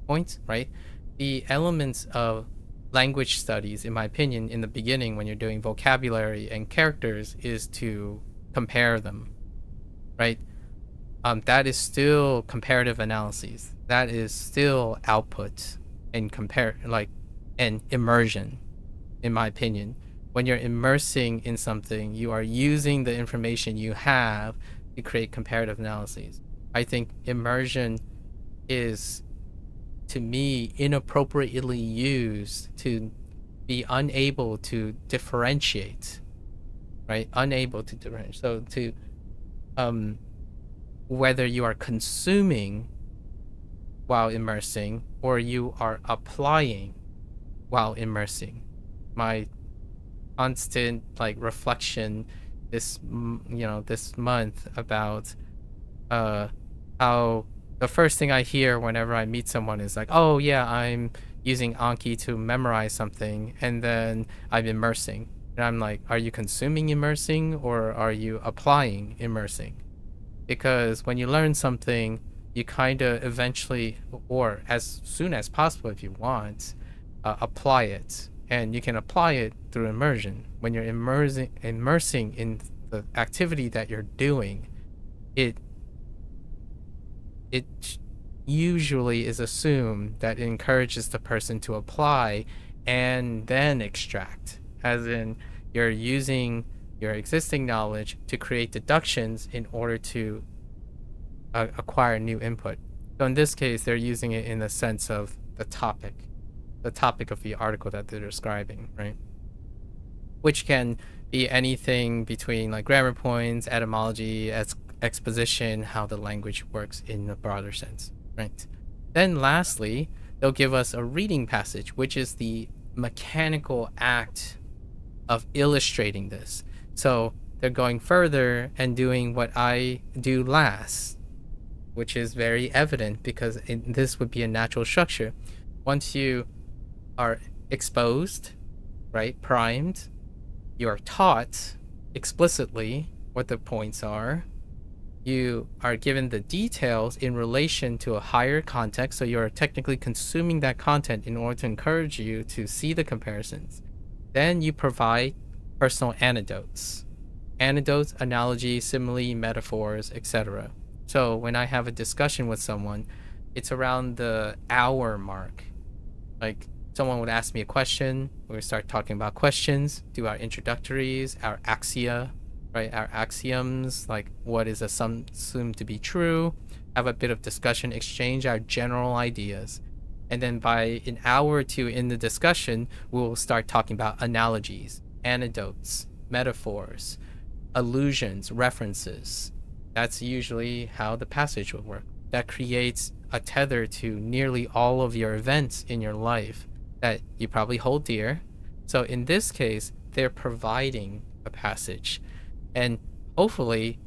points, right? The elements of language studies, in my opinion, in the beginning when you're doing vocabulary and characters, is to compare them, right? That is still comparative analyses. That is still output and and immersion, in my opinion. When you're immersing in something, you are using the information you have to create comparative analyses. I think immersion is, to me, inappropriately used to be unable to differentiate, right? Unable to differentiate. So to whether you are consuming while immersing or you are applying while immersing. My constant reflection this month about how the first thing I hear whenever I meet someone is like, oh yeah, I'm using Anki to memorize something and then I'm immersing. And I'm like, are you consuming immersing or are you applying immersing? Because when you learn something, you kind of eventually, or as soon as possible if you want, apply it. And you can apply it through immersion. When you're immersing in the activity that you're doing, it usually is assumed that it encourages the person to apply and then extract, as in you're using your existing knowledge to create deductions in order to acquire new input. So in this case, they're using it in the sense of the topic of the article that they're describing, right? Which can be anything between like grammar points, etymology, exposition, how the language works in a broader sense, right? Then lastly, they'll give us a reading passage, which is the mechanical act of illustrating this. So they're going further and doing what I do last, which is very evident because this would be a natural structure. Once you are exposed, right, primed, you are taught explicitly what the points are. You are given the details in relation to a higher context, so you're technically consuming that content in order to encourage you to see the comparisons. Then you provide personal anecdotes, analogy, simile, metaphors, etc. So when I have a discussion with someone, it's around the hour mark. Like, someone would ask me a question, we would start talking about questions, do our introductories, our axia, right? Our axioms, like what is assumed to be true, have a bit of discussion, exchange our general ideas. And then by an hour or two in the discussion, we'll start talking about analogies, anecdotes, metaphors, allusions, references. That's usually how the passage would work. That creates a tether to nearly all of your events in your life that you probably hold dear. So in this case, they're providing a passage. And hopefully,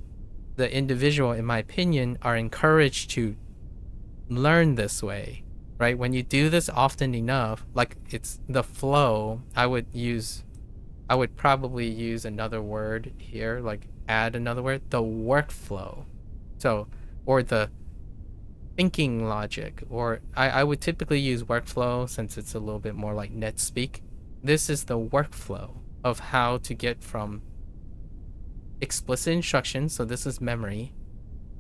the individual, in my opinion, are encouraged to learn this way, right? When you do this often enough, like it's the flow, I would probably use another word here, like add another word, the workflow. So, or the thinking logic, or I would typically use workflow since it's a little bit more like net speak. This is the workflow of how to get from explicit instructions, so this is memory,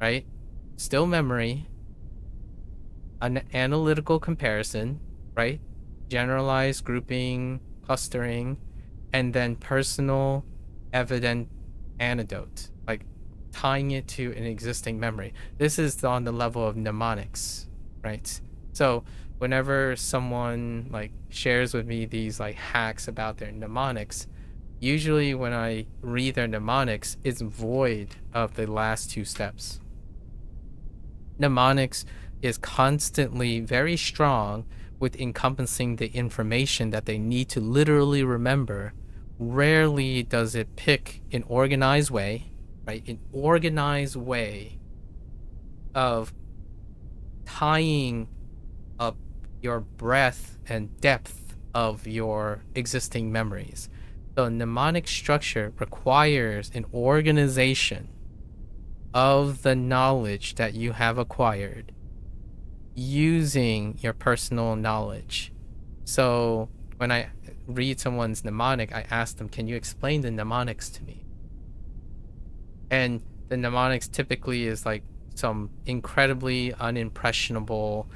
right? Still memory, an analytical comparison, right? Generalized grouping, clustering, and then personal evident anecdote, like tying it to an existing memory. This is on the level of mnemonics, right? So whenever someone like shares with me these like hacks about their mnemonics, usually when I read their mnemonics, it's void of the last two steps. Mnemonics is constantly very strong with encompassing the information that they need to literally remember. Rarely does it pick an organized way, right? An organized way of tying up your breadth and depth of your existing memories. So mnemonic structure requires an organization of the knowledge that you have acquired using your personal knowledge. So when I read someone's mnemonic, I ask them, can you explain the mnemonics to me? And the mnemonics typically is like some incredibly unimpressionable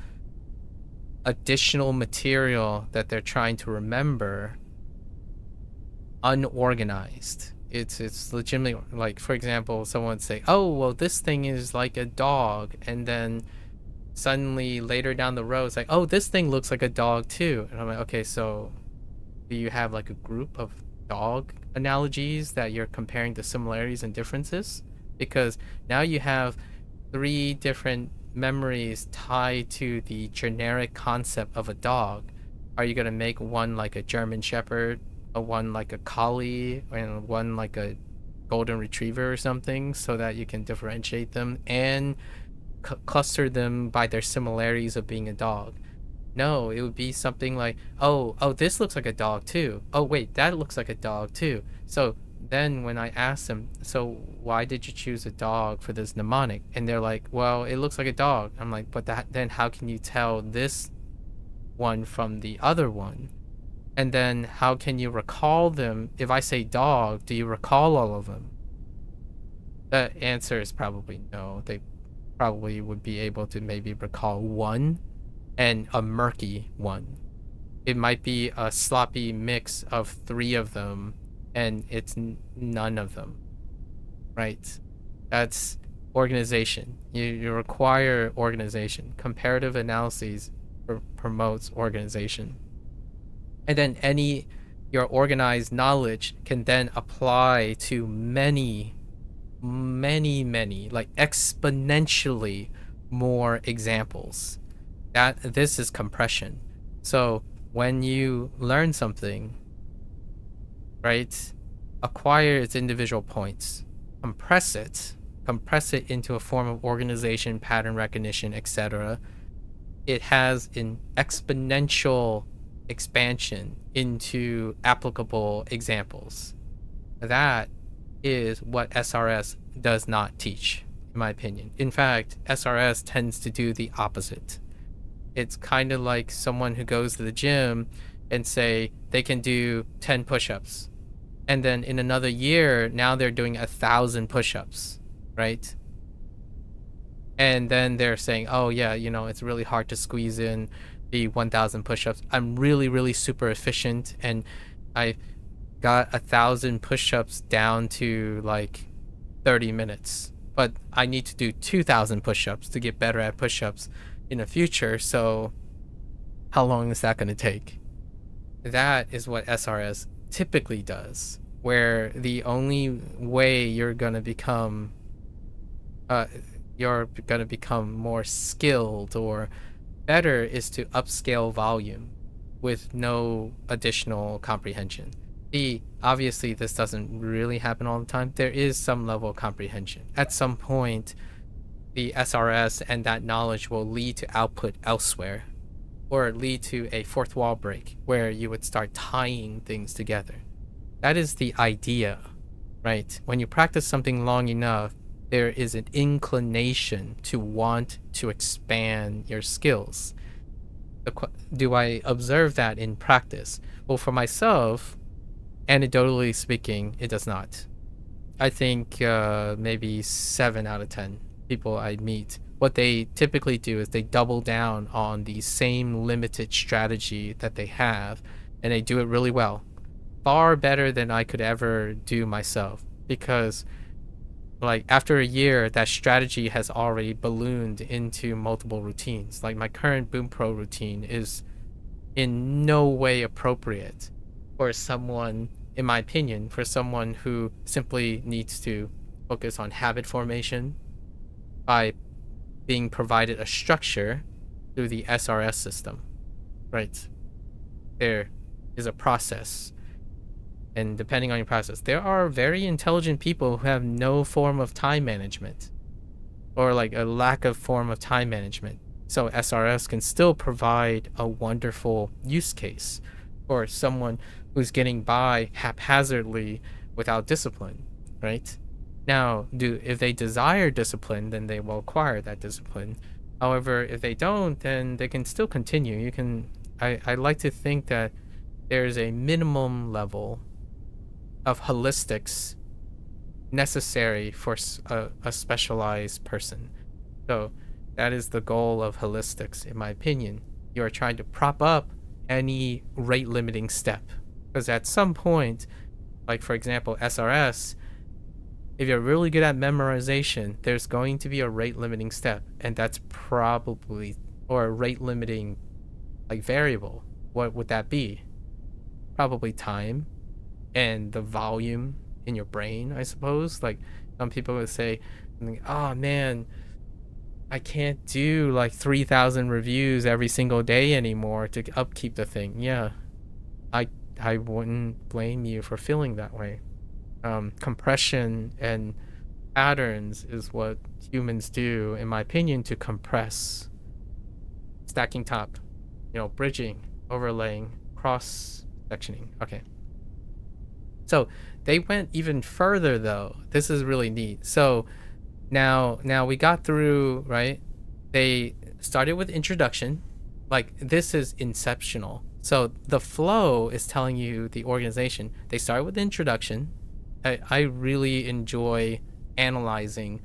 additional material that they're trying to remember, unorganized. It's legitimately like, for example, someone would say, oh, well, this thing is like a dog, and then suddenly later down the road it's like, oh, this thing looks like a dog too. And I'm like, okay, so do you have like a group of dog analogies that you're comparing the similarities and differences? Because now you have 3 different memories tied to the generic concept of a dog. Are you going to make one like a German Shepherd, one like a collie, and one like a golden retriever or something, so that you can differentiate them and cluster them by their similarities of being a dog? No, it would be something like, oh, this looks like a dog too. Oh, wait, that looks like a dog too. So then when I ask them, so why did you choose a dog for this mnemonic? And they're like, well, it looks like a dog. I'm like, but then how can you tell this one from the other one? And then how can you recall them? If I say dog, do you recall all of them? The answer is probably no. They probably would be able to maybe recall one, and a murky one. It might be a sloppy mix of 3 of them, and it's none of them, right? That's organization. You require organization. Comparative analyses promotes organization. And then your organized knowledge can then apply to many, like exponentially more examples. This is compression. So when you learn something, right, acquire its individual points, compress it into a form of organization, pattern recognition, etc. It has an exponential expansion into applicable examples. That is what SRS does not teach, in my opinion. In fact, SRS tends to do the opposite. It's kind of like someone who goes to the gym and say they can do 10 push-ups. And then in another year, now they're doing 1,000 push-ups, right? And then they're saying, oh yeah, it's really hard to squeeze in the 1,000 push-ups. I'm really, really super efficient, and I got 1,000 push-ups down to like 30 minutes. But I need to do 2,000 push-ups to get better at push-ups in the future. So how long is that going to take? That is what SRS typically does, where the only way you're going to become more skilled or better is to upscale volume with no additional comprehension. Obviously this doesn't really happen all the time. There is some level of comprehension. At some point, the SRS and that knowledge will lead to output elsewhere, or lead to a fourth wall break where you would start tying things together. That is the idea, right? When you practice something long enough, there is an inclination to want to expand your skills. Do I observe that in practice? Well, for myself, anecdotally speaking, it does not. I think maybe 7 out of 10 people I meet, what they typically do is they double down on the same limited strategy that they have, and they do it really well. Far better than I could ever do myself, because like after a year, that strategy has already ballooned into multiple routines. Like my current Bunpro routine is in no way appropriate for someone, in my opinion, for someone who simply needs to focus on habit formation by being provided a structure through the SRS system, right? There is a process, and depending on your process, there are very intelligent people who have no form of time management, or like a lack of form of time management. So SRS can still provide a wonderful use case for someone who's getting by haphazardly without discipline, right? Now, if they desire discipline, then they will acquire that discipline. However, if they don't, then they can still continue. I like to think that there's a minimum level of holistics necessary for a specialized person. So that is the goal of holistics, in my opinion. You are trying to prop up any rate limiting step, because at some point, like for example SRS, if you're really good at memorization, there's going to be a rate limiting step, and that's probably, or a rate limiting like variable. What would that be? Probably time and the volume in your brain, I suppose. Like some people would say, oh man, I can't do like 3,000 reviews every single day anymore to upkeep the thing. Yeah, I wouldn't blame you for feeling that way. Compression and patterns is what humans do, in my opinion, to compress. Stacking top, bridging, overlaying, cross sectioning. Okay. So they went even further though. This is really neat. So now we got through, right? They started with introduction. Like this is inceptional. So the flow is telling you the organization. They start with introduction. I really enjoy analyzing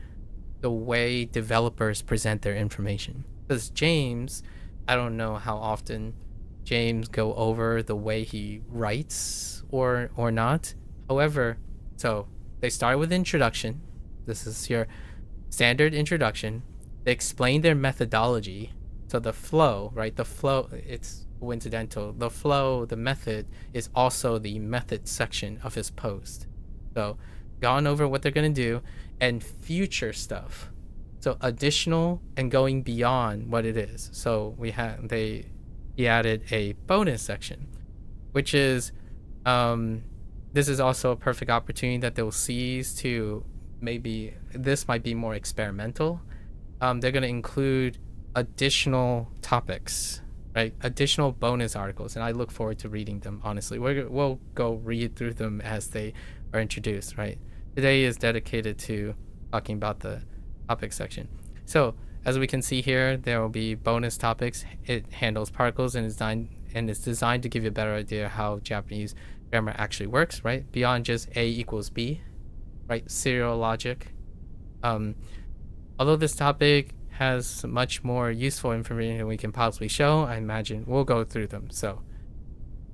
the way developers present their information. Because James, I don't know how often James go over the way he writes or not. However, so they start with introduction. This is your standard introduction. They explain their methodology. So the flow, right? The flow, it's coincidental. The flow, the method, is also the method section of his post. So gone over what they're going to do and future stuff. So additional and going beyond what it is. So he added a bonus section, which is this is also a perfect opportunity that they'll seize to maybe this might be more experimental. They're going to include additional topics, right? Additional bonus articles, and I look forward to reading them. Honestly, we'll go read through them as they are introduced. Right, today is dedicated to talking about the topic section. So as we can see here, there will be bonus topics. It handles particles and is designed to give you a better idea how Japanese grammar actually works. Right, beyond just A equals B, right? Serial logic. Although this topic has much more useful information than we can possibly show, I imagine we'll go through them. So,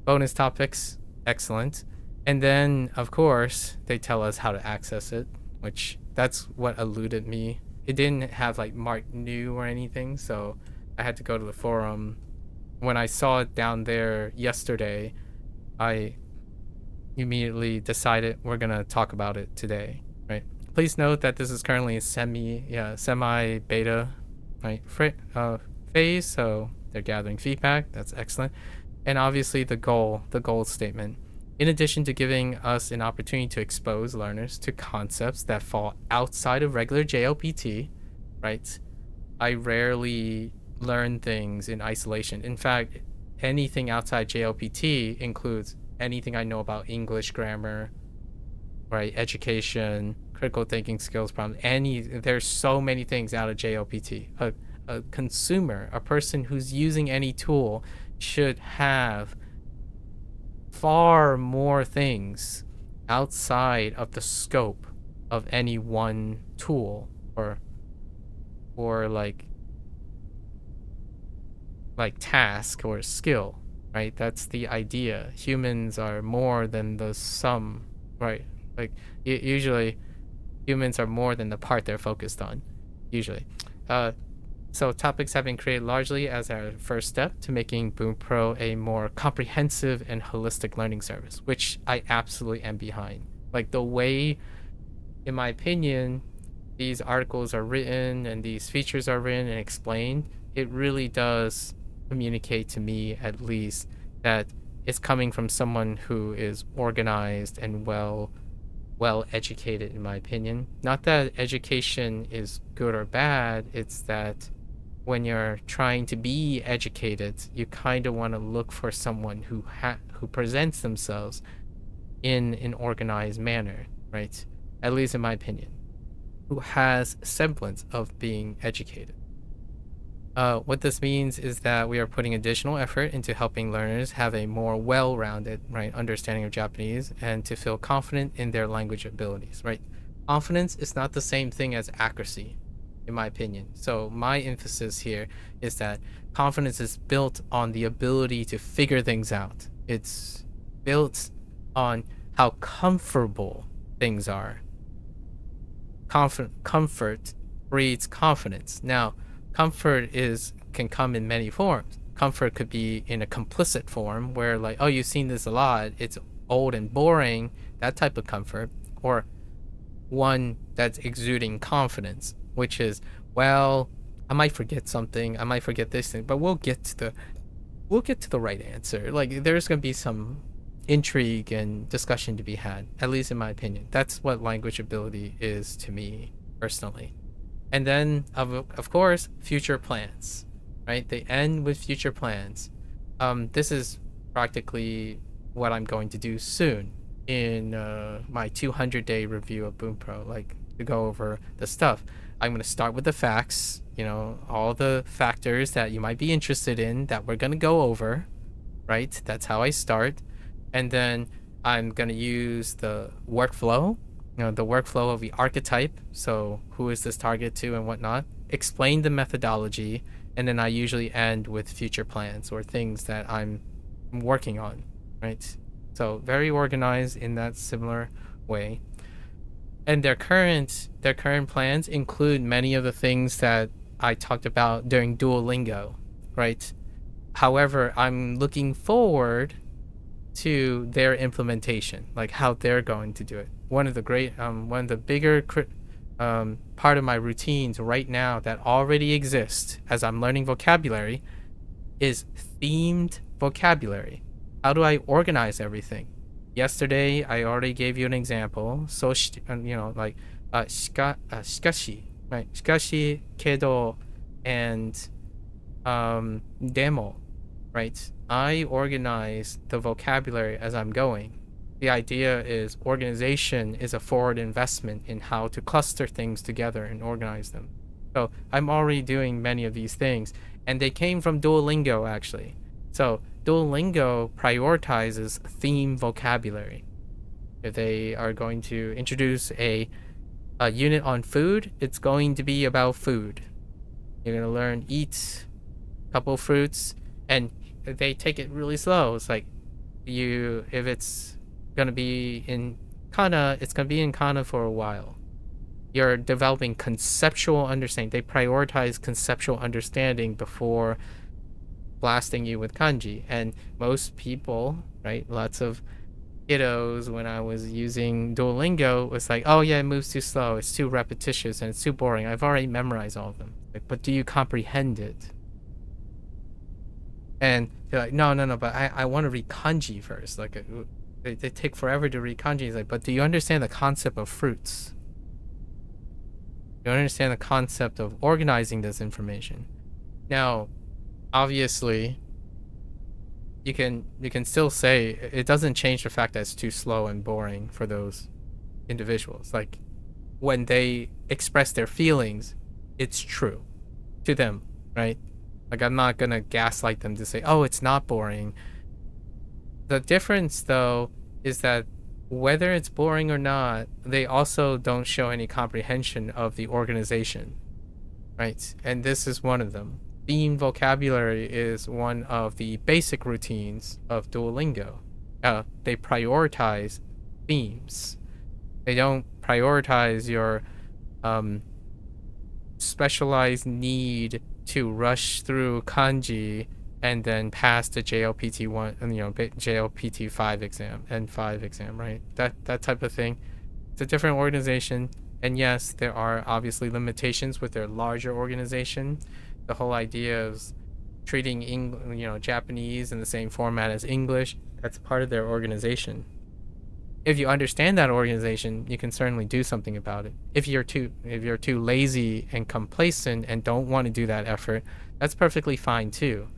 bonus topics, excellent. And then, of course, they tell us how to access it, which that's what eluded me. It didn't have like marked new or anything, so I had to go to the forum. When I saw it down there yesterday, I immediately decided we're gonna talk about it today, right? Please note that this is currently a semi beta, right, phase, so they're gathering feedback. That's excellent. And obviously the goal statement, in addition to giving us an opportunity to expose learners to concepts that fall outside of regular JLPT, right? I rarely learn things in isolation. In fact, anything outside JLPT includes anything I know about English grammar, right, education, critical thinking skills problems. There's so many things out of JLPT. A consumer, a person who's using any tool, should have far more things outside of the scope of any one tool or like task or skill, right? That's the idea. Humans are more than the sum, right? Like usually humans are more than the part they're focused on, usually. So topics have been created largely as our first step to making Bunpro a more comprehensive and holistic learning service, which I absolutely am behind. Like the way, in my opinion, these articles are written and these features are written and explained, it really does communicate to me, at least, that it's coming from someone who is organized and well educated, in my opinion. Not that education is good or bad, it's that when you're trying to be educated, you kind of want to look for someone who presents themselves in an organized manner, right? At least in my opinion, who has semblance of being educated. What this means is that we are putting additional effort into helping learners have a more well-rounded, right, understanding of Japanese and to feel confident in their language abilities, right? Confidence is not the same thing as accuracy, in my opinion. So my emphasis here is that confidence is built on the ability to figure things out. It's built on how comfortable things are. Comfort breeds confidence. Now, comfort can come in many forms. Comfort could be in a complicit form where like, oh, you've seen this a lot, it's old and boring, that type of comfort, or one that's exuding confidence, which is, well, I might forget something, I might forget this thing, but we'll get to the right answer. Like there's going to be some intrigue and discussion to be had, at least in my opinion. That's what language ability is to me personally. And then, of course, future plans, right? They end with future plans. This is practically what I'm going to do soon in my 200-day review of Bunpro, like to go over the stuff. I'm going to start with the facts, all the factors that you might be interested in that we're going to go over, right? That's how I start. And then I'm going to use the workflow, the workflow of the archetype. So who is this target to and whatnot? Explain the methodology. And then I usually end with future plans or things that I'm working on, right? So very organized in that similar way. And their current plans include many of the things that I talked about during Duolingo, right? However, I'm looking forward to their implementation, like how they're going to do it. One of the bigger part of my routines right now that already exist as I'm learning vocabulary is themed vocabulary. How do I organize everything? Yesterday, I already gave you an example. So, like, shikashi, right? Shikashi, kedo, and demo, right? I organize the vocabulary as I'm going. The idea is organization is a forward investment in how to cluster things together and organize them. So I'm already doing many of these things, and they came from Duolingo actually. So Duolingo prioritizes theme vocabulary. If they are going to introduce a unit on food, it's going to be about food. You're going to learn eat a couple fruits, and they take it really slow. It's like if it's going to be in kana, it's going to be in kana for a while. You're developing conceptual understanding. They prioritize conceptual understanding before blasting you with kanji. And most people, right, lots of kiddos, when I was using Duolingo, was like, oh yeah, it moves too slow, it's too repetitious, and it's too boring. I've already memorized all of them. Like, but do you comprehend it? And they're like, no, but I want to read kanji first. Like, they take forever to read kanji. It's like, but do you understand the concept of fruits? You understand the concept of organizing this information. Now, obviously, you can still say it doesn't change the fact that it's too slow and boring for those individuals. Like, when they express their feelings, it's true to them, right? Like, I'm not gonna gaslight them to say, oh, it's not boring. The difference, though, is that whether it's boring or not, they also don't show any comprehension of the organization, right? And this is one of them. Theme vocabulary is one of the basic routines of Duolingo. They prioritize themes. They don't prioritize your specialized need to rush through kanji and then pass the JLPT 1 and JLPT 5 exam and 5 exam, right? That type of thing. It's a different organization, and yes, there are obviously limitations with their larger organization. The whole idea of treating Japanese in the same format as English, that's part of their organization. If you understand that organization, you can certainly do something about it. If you're too lazy and complacent and don't want to do that effort, that's perfectly fine too.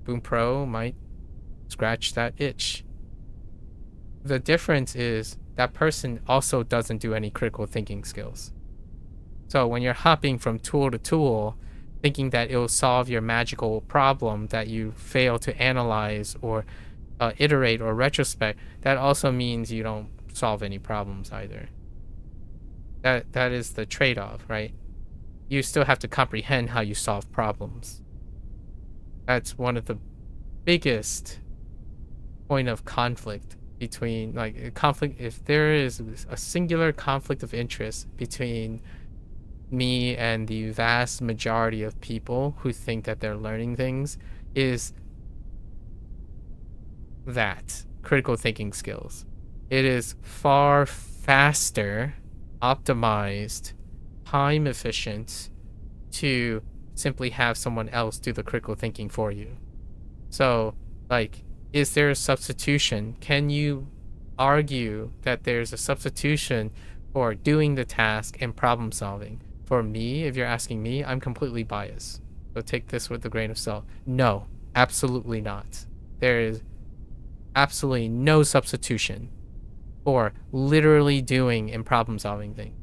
Bunpro might scratch that itch. The difference is that person also doesn't do any critical thinking skills. So when you're hopping from tool to tool, thinking that it'll solve your magical problem that you fail to analyze or iterate or retrospect, that also means you don't solve any problems either. That is the trade-off, right? You still have to comprehend how you solve problems. That's one of the biggest point of conflict between, conflict. If there is a singular conflict of interest between me and the vast majority of people who think that they're learning things, is that critical thinking skills. It is far faster, optimized, time efficient to simply have someone else do the critical thinking for you. So, is there a substitution? Can you argue that there's a substitution for doing the task and problem solving? For me, if you're asking me, I'm completely biased. So take this with a grain of salt. No, absolutely not. There is absolutely no substitution for literally doing and problem solving things.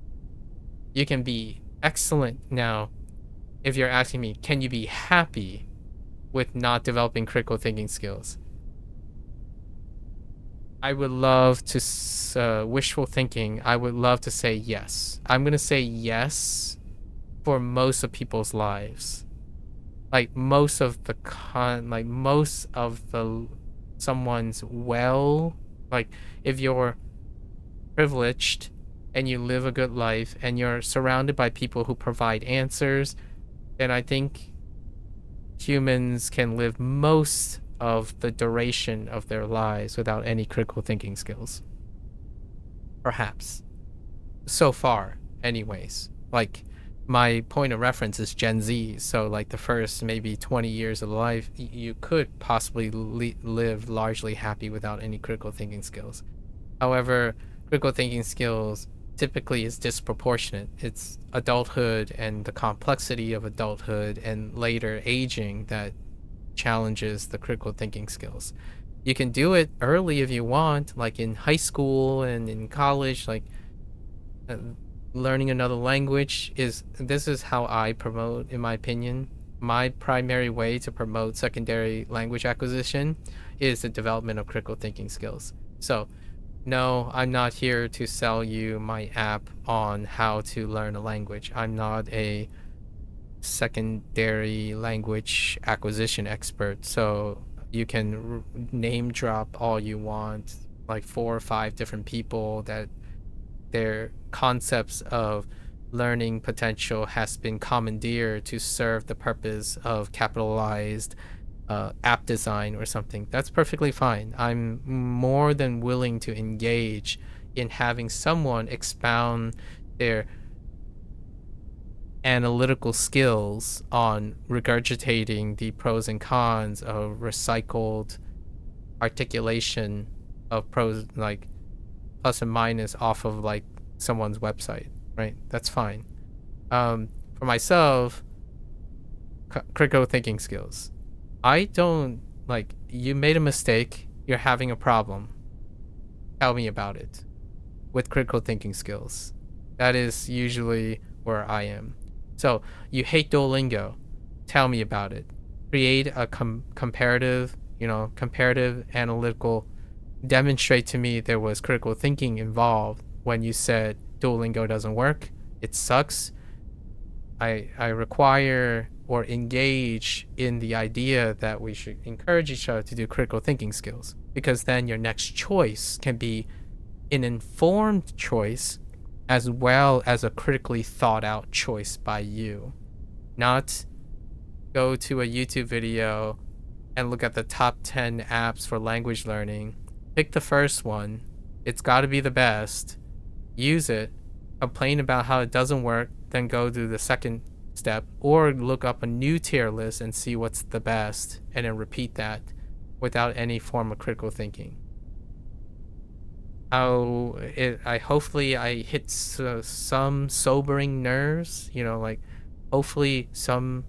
You can be excellent. Now, if you're asking me, can you be happy with not developing critical thinking skills? I would love to, wishful thinking, I would love to say yes. I'm going to say yes for most of people's lives. Most of someone's if you're privileged and you live a good life and you're surrounded by people who provide answers, then I think humans can live most of the duration of their lives without any critical thinking skills. Perhaps. So far, anyways. Like, my point of reference is Gen Z, so like the first maybe 20 years of life, you could possibly live largely happy without any critical thinking skills. However, critical thinking skills typically is disproportionate. It's adulthood and the complexity of adulthood and later aging that challenges the critical thinking skills. You can do it early if you want, like in high school and in college, like uh, learning another language this is how I promote, in my opinion. My primary way to promote secondary language acquisition is the development of critical thinking skills. So, no, I'm not here to sell you my app on how to learn a language. I'm not a secondary language acquisition expert. So you can name drop all you want, like 4 or 5 different people that their concepts of learning potential has been commandeered to serve the purpose of capitalized app design or something. That's perfectly fine. I'm more than willing to engage in having someone expound their analytical skills on regurgitating the pros and cons of recycled articulation of pros, like plus and minus off of like someone's website, right? That's fine. For myself, critical thinking skills. I don't like, you made a mistake, you're having a problem. Tell me about it. With critical thinking skills. That is usually where I am. So, you hate Duolingo. Tell me about it. Create a comparative analytical, demonstrate to me there was critical thinking involved when you said Duolingo doesn't work. It sucks. I require or engage in the idea that we should encourage each other to do critical thinking skills, because then your next choice can be an informed choice as well as a critically thought out choice by you. Not go to a YouTube video and look at the top 10 apps for language learning. Pick the first one. It's got to be the best. Use it. Complain about how it doesn't work. Then go to the second step, or look up a new tier list and see what's the best and then repeat that without any form of critical thinking. Hopefully I hit some sobering nerves, like hopefully some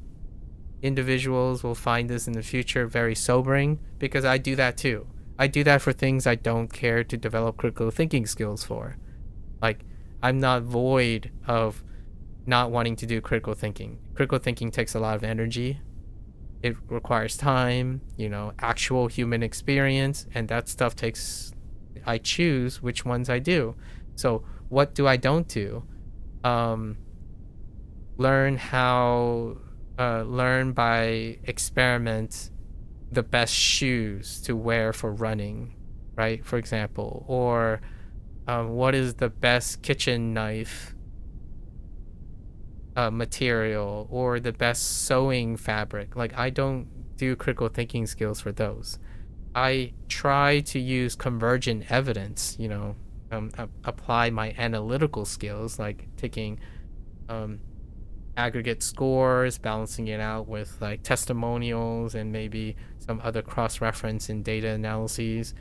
individuals will find this in the future very sobering, because I do that too. I do that for things I don't care to develop critical thinking skills for. Like, I'm not void of not wanting to do critical thinking. Critical thinking takes a lot of energy. It requires time, actual human experience, and that stuff I choose which ones I do. So what do I don't do? Learn by experiment the best shoes to wear for running, right? For example, or what is the best kitchen knife material, or the best sewing fabric. Like, I don't do critical thinking skills for those. I try to use convergent evidence, apply my analytical skills, like taking aggregate scores, balancing it out with like testimonials and maybe some other cross-reference in data analyses,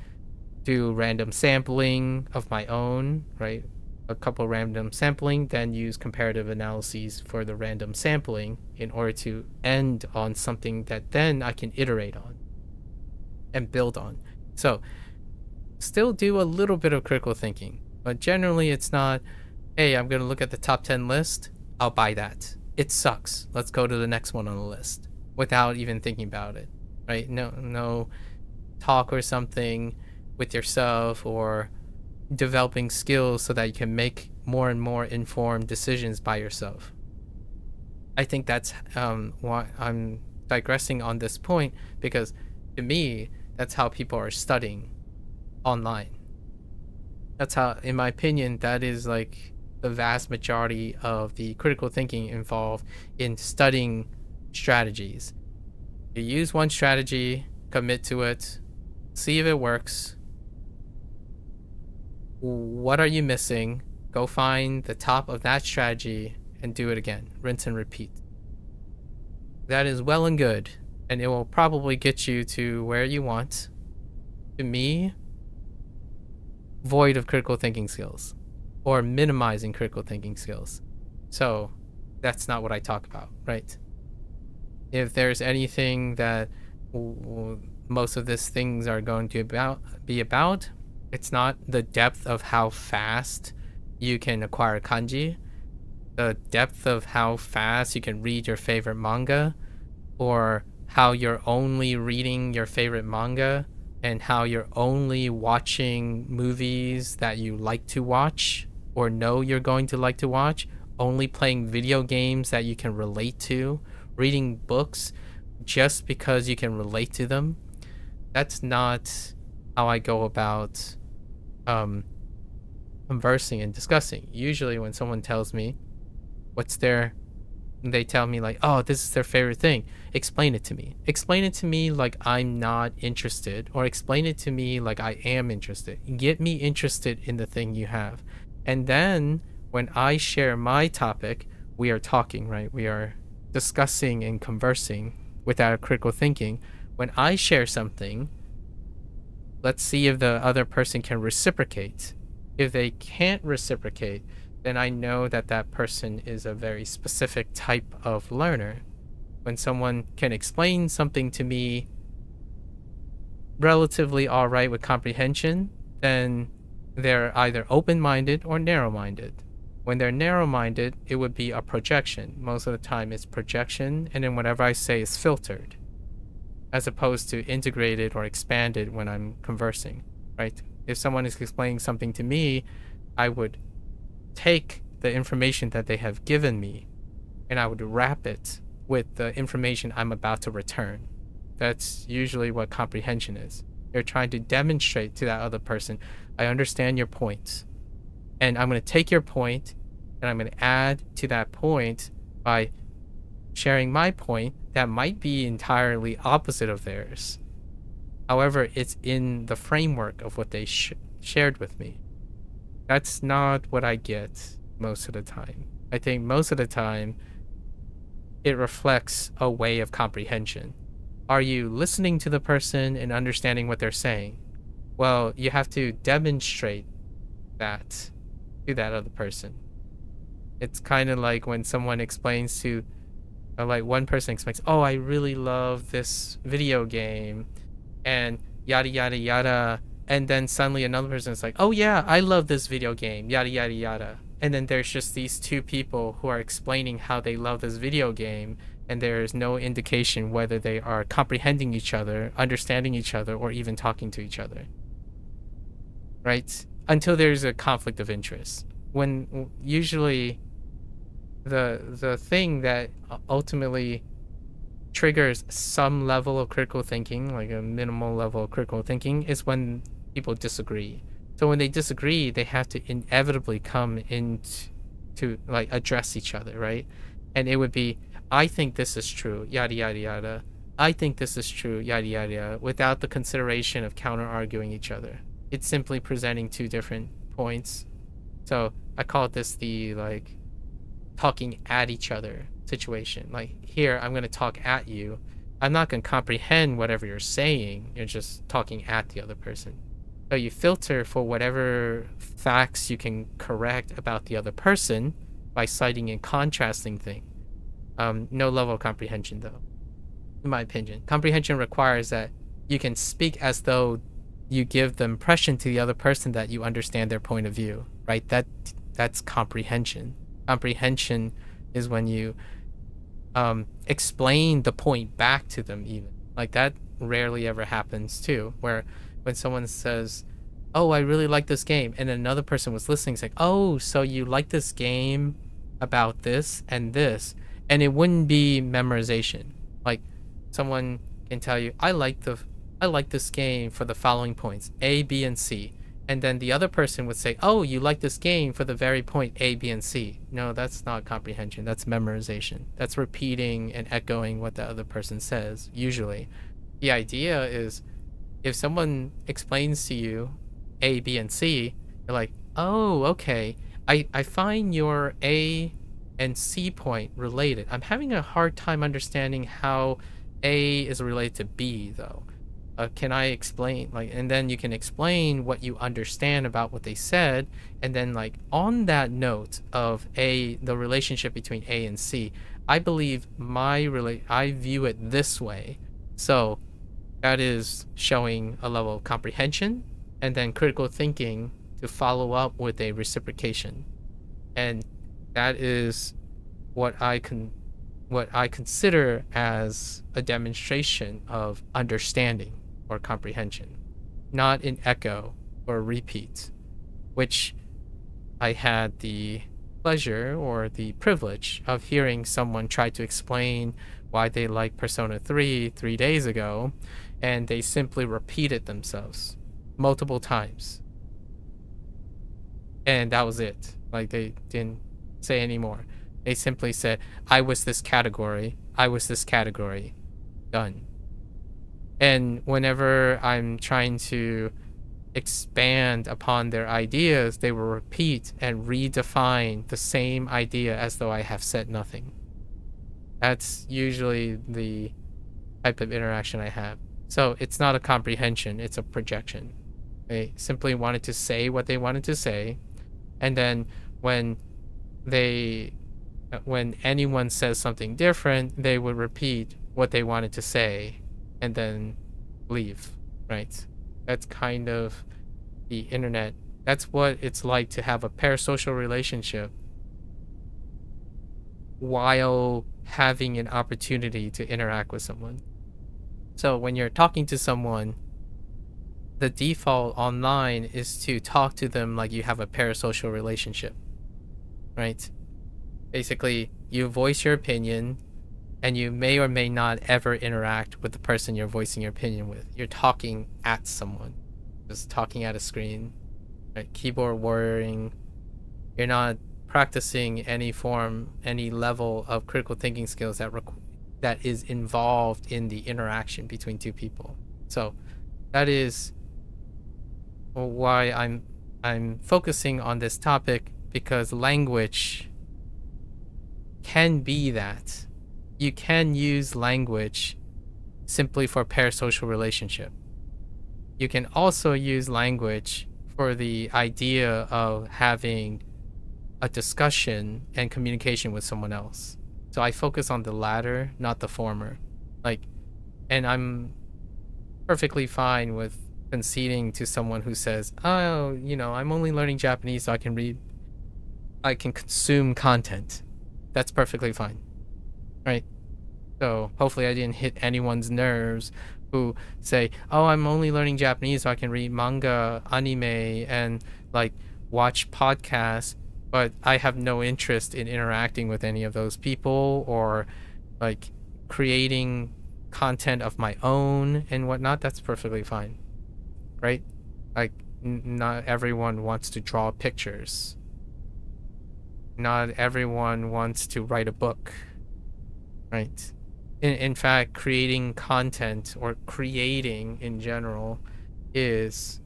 do random sampling of my own, right? A couple random sampling, then use comparative analyses for the random sampling in order to end on something that then I can iterate on and build on. So still do a little bit of critical thinking, but generally it's not, hey, I'm going to look at the top 10 list, I'll buy that. It sucks. Let's go to the next one on the list without even thinking about it, right? No talk or something with yourself, or developing skills so that you can make more and more informed decisions by yourself. I think that's why I'm digressing on this point, because to me, that's how people are studying online. That's how, in my opinion, that is like the vast majority of the critical thinking involved in studying strategies. You use one strategy, commit to it, see if it works. What are you missing? Go find the top of that strategy and do it again. Rinse and repeat. That is well and good, and it will probably get you to where you want. To me, void of critical thinking skills or minimizing critical thinking skills. So that's not what I talk about, right? If there's anything that most of these things are going to be about, it's not the depth of how fast you can acquire kanji, the depth of how fast you can read your favorite manga, or how you're only reading your favorite manga and how you're only watching movies that you like to watch or know you're going to like to watch, only playing video games that you can relate to, reading books just because you can relate to them. That's not how I go about conversing and discussing. Usually when someone tells me they tell me like, oh, this is their favorite thing, explain it to me. Explain it to me like I'm not interested, or explain it to me like I am interested. Get me interested in the thing you have. And then when I share my topic, we are talking, right? We are discussing and conversing without critical thinking. When I share something, let's see if the other person can reciprocate. If they can't reciprocate, then I know that that person is a very specific type of learner. When someone can explain something to me relatively all right with comprehension, then they're either open-minded or narrow-minded. When they're narrow-minded, it would be a projection. Most of the time it's projection, and then whatever I say is filtered, as opposed to integrated or expanded when I'm conversing, right? If someone is explaining something to me, I would take the information that they have given me and I would wrap it with the information I'm about to return. That's usually what comprehension is. You're trying to demonstrate to that other person, I understand your points, and I'm going to take your point and I'm going to add to that point by sharing my point that might be entirely opposite of theirs. However, it's in the framework of what they shared with me. That's not what I get most of the time. I think most of the time it reflects a way of comprehension. Are you listening to the person and understanding what they're saying? Well, you have to demonstrate that to that other person. It's kind of like when someone explains to, like one person explains, oh, I really love this video game and yada yada yada, and then suddenly another person is like, oh yeah, I love this video game, yada yada yada, and then there's just these two people who are explaining how they love this video game, and there is no indication whether they are comprehending each other, understanding each other, or even talking to each other, right? Until there's a conflict of interest. When usually the thing that ultimately triggers some level of critical thinking, like a minimal level of critical thinking, is when people disagree. So when they disagree, they have to inevitably come into like address each other, right? And it would be, I think this is true, yada yada yada. I think this is true, yada yada yada, without the consideration of counter arguing each other. It's simply presenting two different points. So I call this the like talking at each other situation. Like, here, I'm going to talk at you. I'm not going to comprehend whatever you're saying. You're just talking at the other person. So you filter for whatever facts you can correct about the other person by citing and contrasting things. No level of comprehension, though, in my opinion. Comprehension requires that you can speak as though you give the impression to the other person that you understand their point of view, right? That's comprehension. Comprehension is when you explain the point back to them, even. Like, that rarely ever happens too, where when someone says, oh, I really like this game, and another person was listening, it's like, oh, so you like this game about this and this, and it wouldn't be memorization. Like, someone can tell you, I like this game for the following points, A, B, and C. And then the other person would say, oh, you like this game for the very point A, B, and C. No, that's not comprehension. That's memorization. That's repeating and echoing what the other person says, usually. The idea is, if someone explains to you A, B, and C, you're like, oh, okay, I find your A and C point related. I'm having a hard time understanding how A is related to B though. Can I explain, like, and then you can explain what you understand about what they said, and then, like, on that note of the relationship between A and C, I believe I view it this way. So that is showing a level of comprehension and then critical thinking to follow up with a reciprocation. And that is what I consider as a demonstration of understanding or comprehension, not an echo or repeat, which I had the pleasure or the privilege of hearing someone try to explain why they like Persona 3 days ago, and they simply repeated themselves multiple times. And that was it. Like, they didn't say any more. They simply said, I was this category, done. And whenever I'm trying to expand upon their ideas, they will repeat and redefine the same idea as though I have said nothing. That's usually the type of interaction I have. So it's not a comprehension, it's a projection. They simply wanted to say what they wanted to say, and then when anyone says something different, they would repeat what they wanted to say and then leave, right? That's kind of the internet. That's what it's like to have a parasocial relationship while having an opportunity to interact with someone. So when you're talking to someone, the default online is to talk to them like you have a parasocial relationship, right? Basically, you voice your opinion, and you may or may not ever interact with the person you're voicing your opinion with. You're talking at someone, just talking at a screen, right? Keyboard warrioring. You're not practicing any level of critical thinking skills that is involved in the interaction between two people. So that is why I'm focusing on this topic, because language can be that. You can use language simply for parasocial relationship. You can also use language for the idea of having a discussion and communication with someone else. So I focus on the latter, not the former. And I'm perfectly fine with conceding to someone who says, oh, I'm only learning Japanese so I can consume content. That's perfectly fine, right? So hopefully I didn't hit anyone's nerves who say, oh, I'm only learning Japanese so I can read manga, anime, and watch podcasts, but I have no interest in interacting with any of those people or creating content of my own and whatnot. That's perfectly fine, right? Not everyone wants to draw pictures. Not everyone wants to write a book, right? In fact, creating content or creating in general is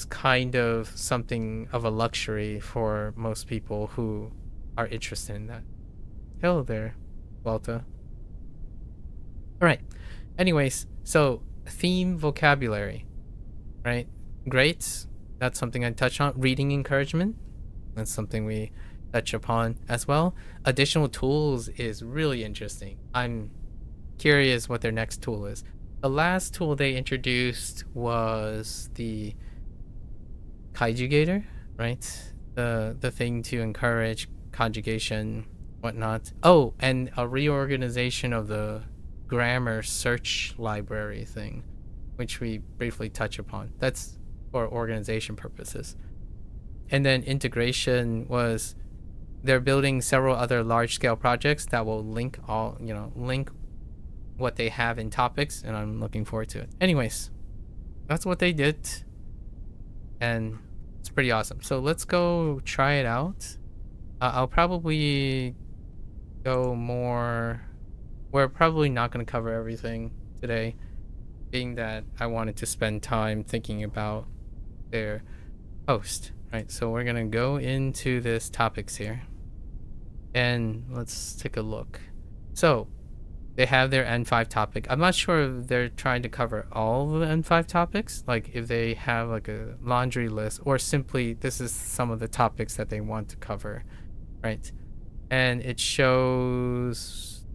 kind of something of a luxury for most people who are interested in that. Hello there, Walter. All right. Anyways, so theme vocabulary, right? Great. That's something I touch on. Reading encouragement. That's something we touch upon as well. Additional tools is really interesting. I'm curious what their next tool is. The last tool they introduced was the Kaijugator, right? The thing to encourage conjugation, whatnot. Oh, and a reorganization of the grammar search library thing, which we briefly touch upon. That's for organization purposes. And then integration was they're building several other large-scale projects that will link what they have in topics, and I'm looking forward to it. Anyways, that's what they did, and it's pretty awesome. So let's go try it out. I'll probably go more. We're probably not going to cover everything today, being that I wanted to spend time thinking about their host. Right, so we're gonna go into this topics here, and let's take a look. So they have their N5 topic. I'm not sure if they're trying to cover all of the N5 topics, like if they have like a laundry list, or simply this is some of the topics that they want to cover, right? And it shows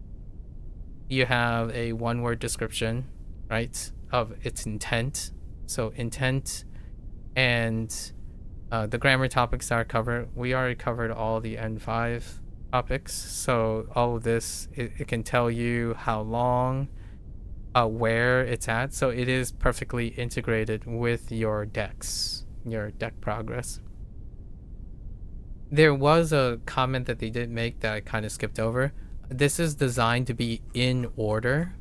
you have a one-word description, right, of its intent. So intent and the grammar topics are covered. We already covered all the N5 topics, so all of this, it can tell you how long, where it's at, so it is perfectly integrated with your decks, your deck progress. There was a comment that they did make that I kind of skipped over. This is designed to be in order,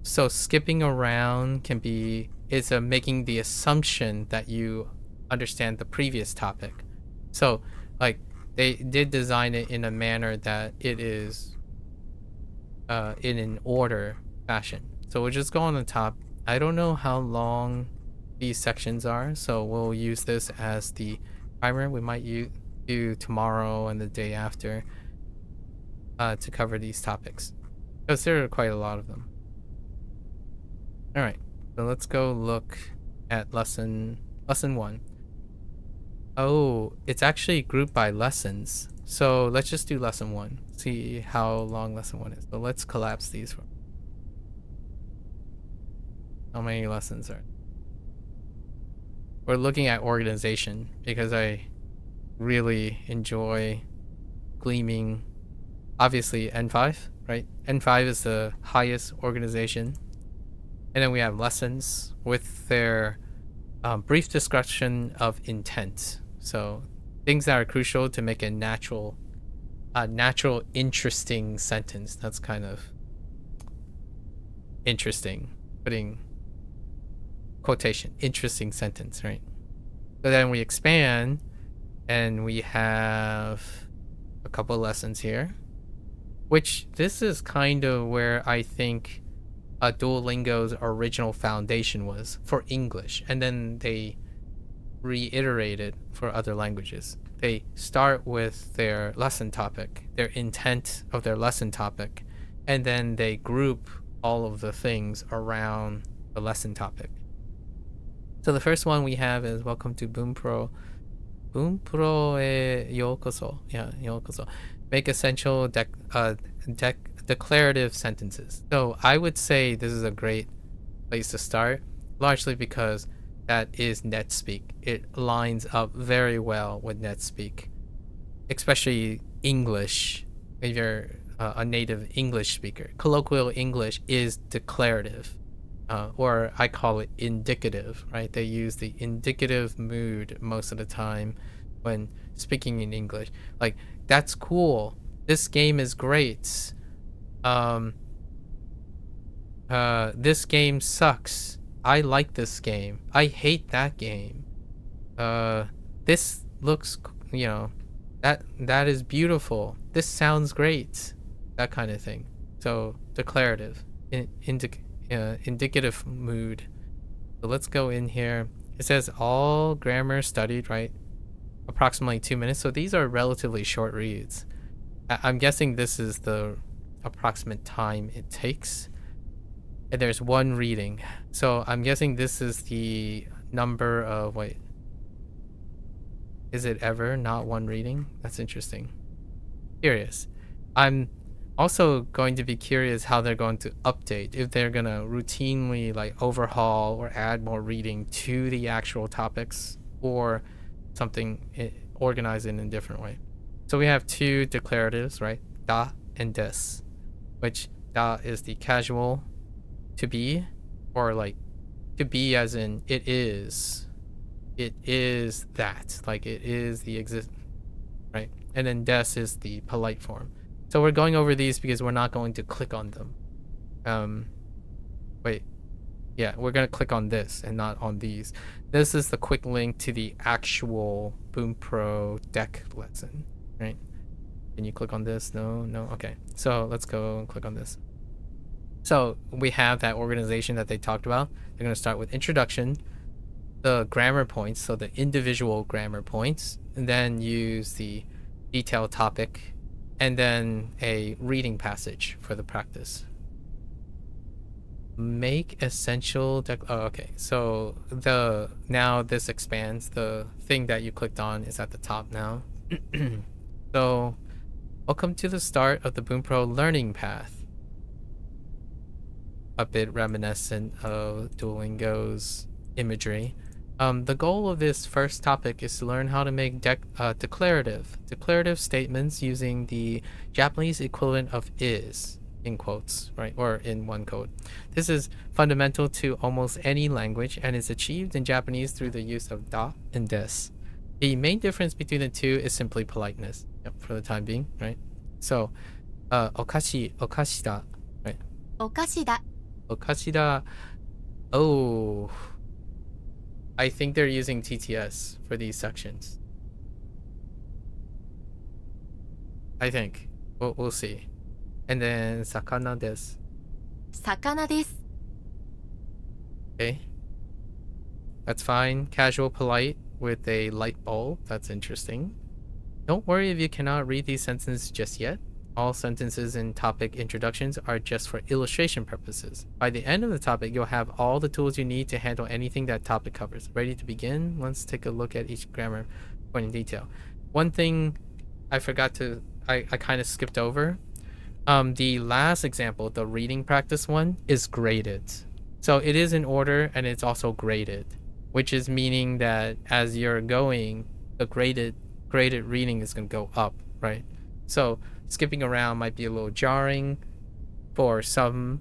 so skipping around can be, it's making the assumption that you understand the previous topic. So like they did design it in a manner that it is in an order fashion. So we'll just go on the top. I don't know how long these sections are, so we'll use this as the primer. We might do tomorrow and the day after to cover these topics, because there are quite a lot of them. All right, so let's go look at lesson 1. Oh, it's actually grouped by lessons. So let's just do lesson 1. See how long lesson 1 is. So let's collapse these. How many lessons are? We're looking at organization because I really enjoy gleaming. Obviously N5, right? N5 is the highest organization. And then we have lessons with their brief description of intent. So things that are crucial to make a natural, interesting sentence. That's kind of interesting. Putting quotation, interesting sentence, right? So then we expand, and we have a couple lessons here, which this is kind of where I think Duolingo's original foundation was for English, and then they reiterated for other languages. They start with their lesson topic, their intent of their lesson topic, and then they group all of the things around the lesson topic. So the first one we have is welcome to Bunpro. Bunpro yokoso. Yeah, yokoso. Make essential declarative sentences. So I would say this is a great place to start, largely because that is NetSpeak. It lines up very well with NetSpeak, especially English. If you're a native English speaker, colloquial English is declarative, or I call it indicative, right? They use the indicative mood most of the time when speaking in English. Like, that's cool. This game is great. This game sucks. I like this game. I hate that game. This looks, that is beautiful. This sounds great. That kind of thing. So declarative, indicative mood. So let's go in here. It says all grammar studied, right? Approximately 2 minutes. So these are relatively short reads. I'm guessing this is the approximate time it takes. And there's one reading. So I'm guessing this is the number of, wait. Is it ever not one reading? That's interesting. Curious. I'm also going to be curious how they're going to update, if they're going to routinely like overhaul or add more reading to the actual topics, or something organized in a different way. So we have two declaratives, right? Da and des, which da is the casual to be, or like to be as in it is that, like it is the exist, right? And then des is the polite form. So we're going over these because we're not going to click on them. Wait, yeah, we're gonna click on this and not on these. This is the quick link to the actual Bunpro deck lesson, right? Can you click on this? No. Okay, so let's go and click on this. So we have that organization that they talked about. They're going to start with introduction, the grammar points, so the individual grammar points, and then use the detailed topic, and then a reading passage for the practice. Make essential okay, so now this expands. The thing that you clicked on is at the top now. So welcome to the start of the Bunpro learning path. A bit reminiscent of Duolingo's imagery. The goal of this first topic is to learn how to make declarative statements using the Japanese equivalent of is, in quotes, right, or in one quote. This is fundamental to almost any language and is achieved in Japanese through the use of da and des. The main difference between the two is simply politeness, for the time being, right? So, okashida, right? Okashida. Oh, I think they're using TTS for these sections. I think. We'll see. And then sakana desu. Sakana desu. Okay. That's fine. Casual, polite with a light bulb. That's interesting. Don't worry if you cannot read these sentences just yet. All sentences in topic introductions are just for illustration purposes. By the end of the topic, you'll have all the tools you need to handle anything that topic covers. Ready to begin? Let's take a look at each grammar point in detail. One thing I forgot to, I kind of skipped over. The last example, the reading practice one, is graded. So it is in order and it's also graded, which is meaning that as you're going, the graded reading is going to go up, right? So skipping around might be a little jarring for some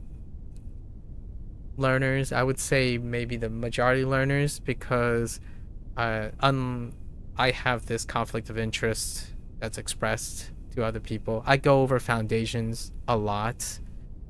learners. I would say maybe the majority learners, because I have this conflict of interest that's expressed to other people. I go over foundations a lot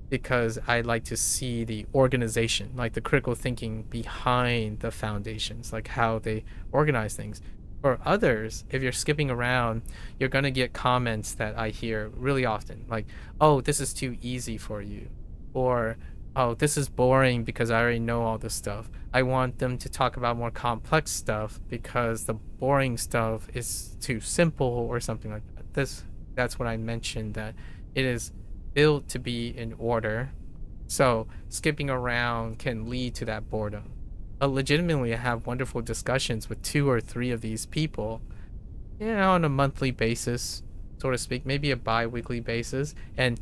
because I like to see the organization, like the critical thinking behind the foundations, like how they organize things. For others, if you're skipping around, you're going to get comments that I hear really often, like, oh, this is too easy for you, or oh, this is boring because I already know all this stuff. I want them to talk about more complex stuff because the boring stuff is too simple or something like that. That's what I mentioned, that it is built to be in order. So skipping around can lead to that boredom. Legitimately, I have wonderful discussions with 2 or 3 of these people, on a monthly basis, so to speak, maybe a bi-weekly basis, and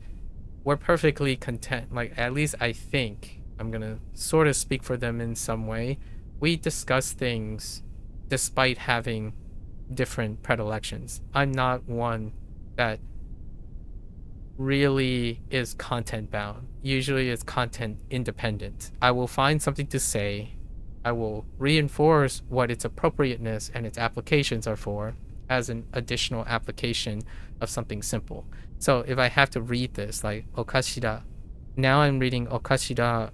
we're perfectly content. Like, at least I think I'm gonna sort of speak for them in some way. We discuss things despite having different predilections. I'm not one that really is content bound. Usually it's content independent. I will find something to say. I will reinforce what its appropriateness and its applications are for as an additional application of something simple. So if I have to read this, like okashida, now I'm reading okashida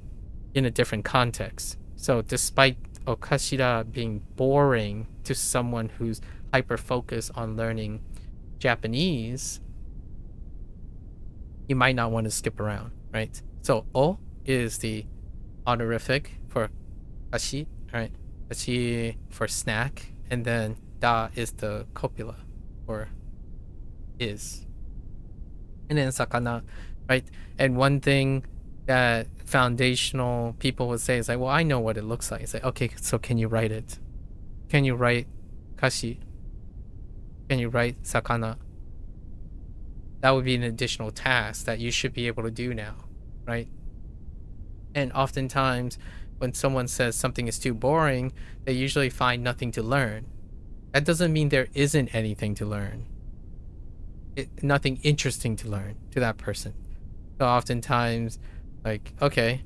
in a different context. So despite okashida being boring to someone who's hyper-focused on learning Japanese, you might not want to skip around, right? So o is the honorific for ashi, right? Ashi for snack, and then da is the copula, or is. And then sakana, right? And one thing that foundational people would say is like, well, I know what it looks like. It's like, okay, so can you write it? Can you write kashi? Can you write sakana? That would be an additional task that you should be able to do now, right? And oftentimes when someone says something is too boring, they usually find nothing to learn. That doesn't mean there isn't anything to learn. Nothing interesting to learn to that person. So oftentimes, like, okay,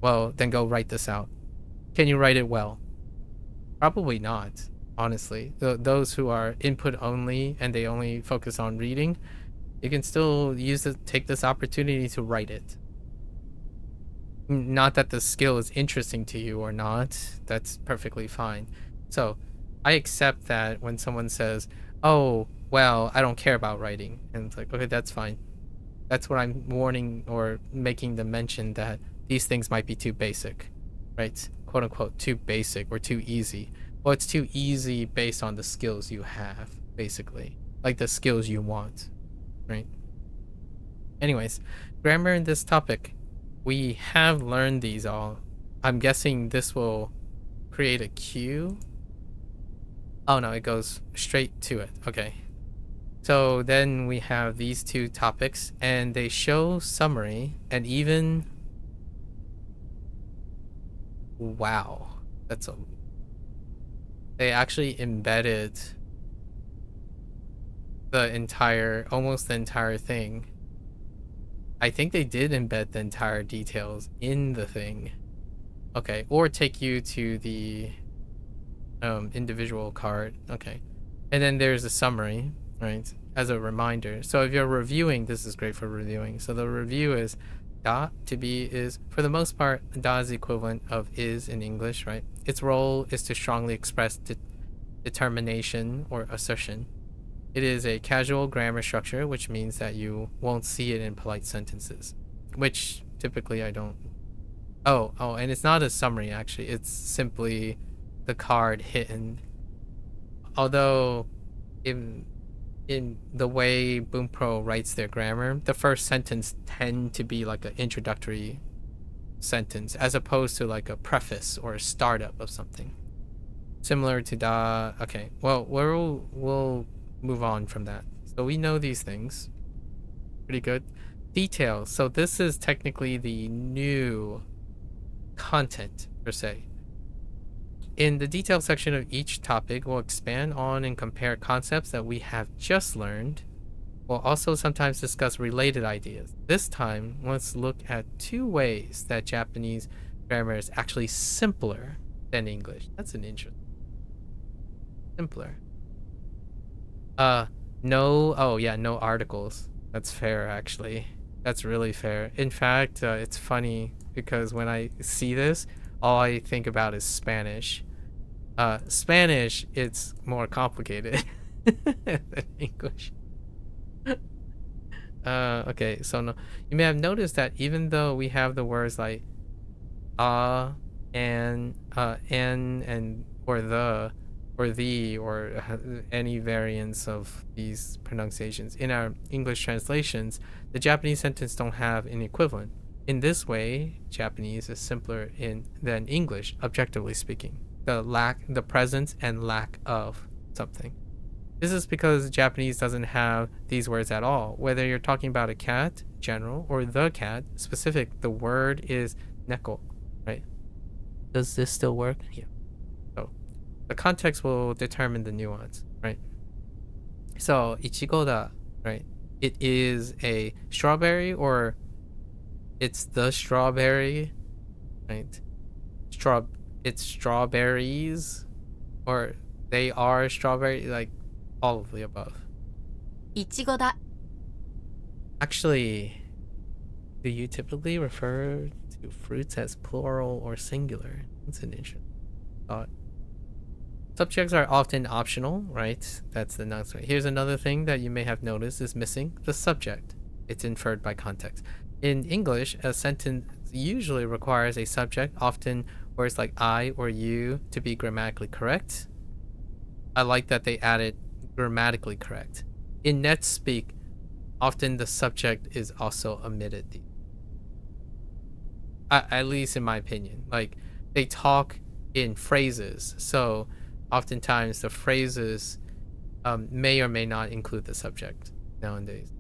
well, then go write this out. Can you write it well? Probably not, honestly. Those who are input only and they only focus on reading, you can still take this opportunity to write it. Not that the skill is interesting to you or not, that's perfectly fine. So I accept that when someone says, oh, well, I don't care about writing. And it's like, okay, that's fine. That's what I'm warning or making the mention, that these things might be too basic, right? quote unquote too basic or too easy. Well, it's too easy based on the skills you have, basically, like the skills you want, right? Anyways, grammar in this topic, we have learned these all. I'm guessing this will create a cue. Oh no, it goes straight to it. Okay. So then we have these two topics, and they show summary and even. Wow, that's a. They actually embedded almost the entire thing. I think they did embed the entire details in the thing. Okay, or take you to the individual card. Okay, and then there's a summary, right, as a reminder. So if you're reviewing, this is great for reviewing. So the review is da, to be, is. For the most part, da is the equivalent of is in English, right? Its role is to strongly express determination or assertion. It is a casual grammar structure, which means that you won't see it in polite sentences, which typically I don't. Oh, and it's not a summary, actually. It's simply the card hidden. Although in the way Bunpro writes their grammar, the first sentence tend to be like an introductory sentence as opposed to like a preface or a startup of something. Similar to da. Okay, well, we'll move on from that. So we know these things. Pretty good. Details. So this is technically the new content per se. In the detail section of each topic, we'll expand on and compare concepts that we have just learned. We'll also sometimes discuss related ideas. This time, let's look at 2 ways that Japanese grammar is actually simpler than English. That's an interesting. Simpler. No articles. That's fair, actually. That's really fair. In fact, it's funny because when I see this, all I think about is Spanish. Spanish, it's more complicated than English. Okay, so no, you may have noticed that even though we have the words like and or the or the or any variants of these pronunciations in our English translations, the Japanese sentence don't have an equivalent. In this way, Japanese is simpler than English, objectively speaking. The presence and lack of something. This is because Japanese doesn't have these words at all. Whether you're talking about a cat, general, or the cat, specific, the word is neko, right? Does this still work? Yeah. So the context will determine the nuance, right? So ichigo da, right? It is a strawberry, or it's the strawberry, right? It's strawberries, or they are strawberry, like all of the above. いちごだ Actually, do you typically refer to fruits as plural or singular? That's an interesting thought. Subjects are often optional, right? That's the next way. Here's another thing that you may have noticed is missing: the subject. It's inferred by context. In English, a sentence usually requires a subject, often words like I or you, to be grammatically correct. I like that they added grammatically correct. In net speak, often the subject is also omitted. At least in my opinion. Like, they talk in phrases, so oftentimes the phrases may or may not include the subject nowadays.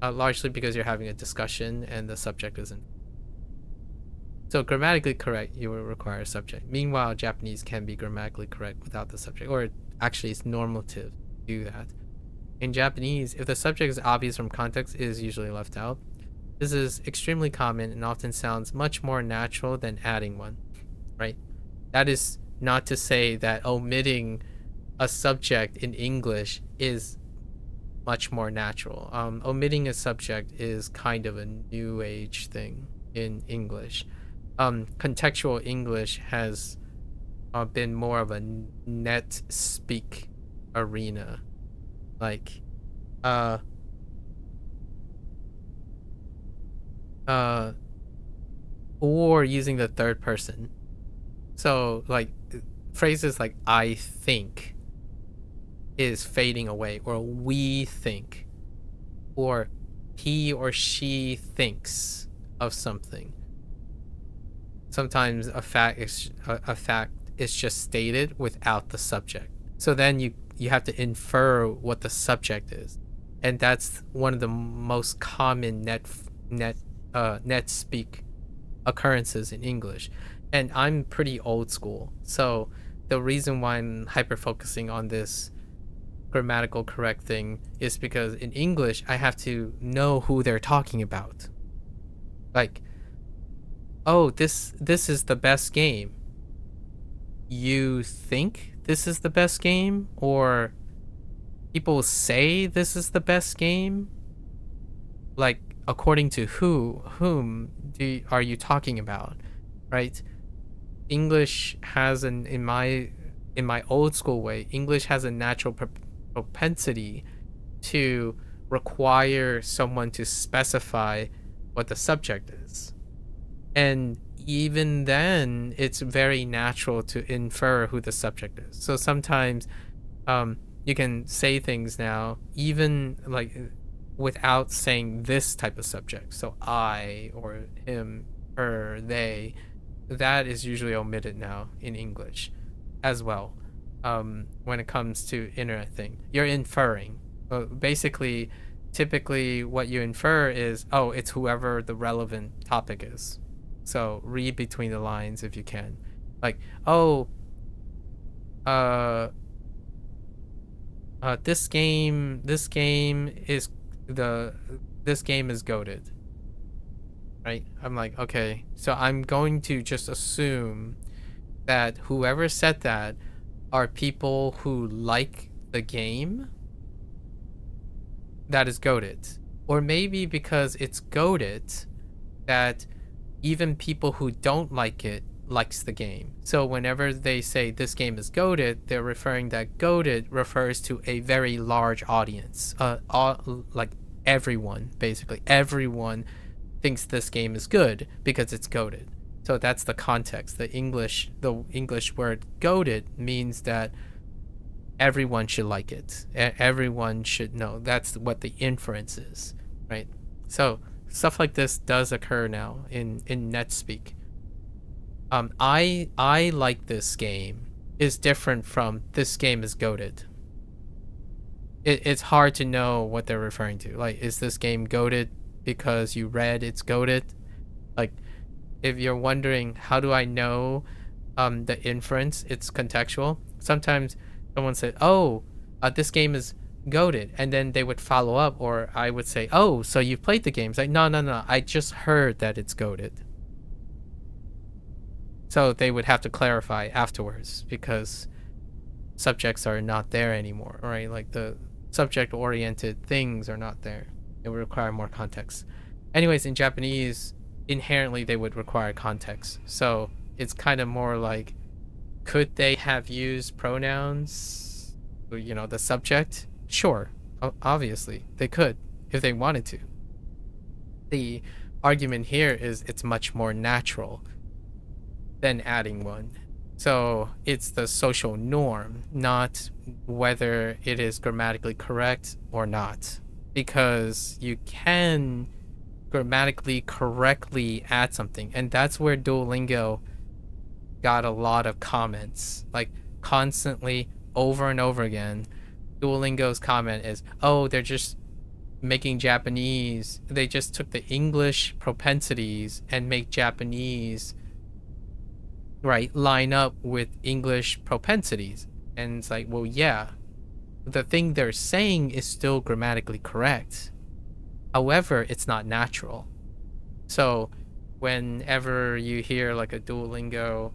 Largely because you're having a discussion and the subject isn't. So grammatically correct, you will require a subject. Meanwhile, Japanese can be grammatically correct without the subject, or actually it's normative to do that. In Japanese, if the subject is obvious from context, it is usually left out. This is extremely common and often sounds much more natural than adding one, right? That is not to say that omitting a subject in English is much more natural. Omitting a subject is kind of a new age thing in English. Contextual English has been more of a net speak arena, like or using the third person. So like phrases like I think is fading away, or we think, or he or she thinks of something. Sometimes a fact is just stated without the subject. So then you have to infer what the subject is, and that's one of the most common net speak occurrences in English. And I'm pretty old school, so the reason why I'm hyper focusing on this grammatical correct thing is because in English I have to know who they're talking about. Like, oh, this is the best game. You think this is the best game, or people say this is the best game? Like, according to whom are you talking about, right? English has in my old school way, English has a natural propensity to require someone to specify what the subject is. And even then, it's very natural to infer who the subject is. So sometimes you can say things now, even like without saying this type of subject. So I, or him, her, they, that is usually omitted now in English as well. When it comes to internet thing, you're inferring. Basically, typically what you infer is, oh, it's whoever the relevant topic is. So read between the lines if you can. Like, oh, this game is goated. Right? I'm like, okay, so I'm going to just assume that whoever said that are people who like the game that is goated. Or maybe because it's goated, that even people who don't like it likes the game. So whenever they say this game is goated, they're referring that goated refers to a very large audience. Like everyone, basically. Everyone thinks this game is good because it's goated. So that's the context. The English word goated means that everyone should like it. Everyone should know. That's what the inference is, right? So stuff like this does occur now in NetSpeak. I like this game is different from this game is goated. It's hard to know what they're referring to. Like, is this game goated because you read it's goated? Like, if you're wondering how do I know the inference, it's contextual. Sometimes someone said, oh, this game is goated, and then they would follow up, or I would say, oh, so you've played the game. It's like, no, I just heard that it's goated. So they would have to clarify afterwards because subjects are not there anymore, right? Like the subject-oriented things are not there. It would require more context. Anyways, in Japanese, inherently they would require context. So it's kind of more like, could they have used pronouns, you know, the subject? Sure, obviously they could if they wanted to. The argument here is it's much more natural than adding one. So it's the social norm, not whether it is grammatically correct or not. Because you can grammatically correctly add something. And that's where Duolingo got a lot of comments. Like, constantly, over and over again, Duolingo's comment is, oh, they're just making Japanese. They just took the English propensities and make Japanese, right, line up with English propensities. And it's like, well, yeah, the thing they're saying is still grammatically correct. However, it's not natural. So whenever you hear like a Duolingo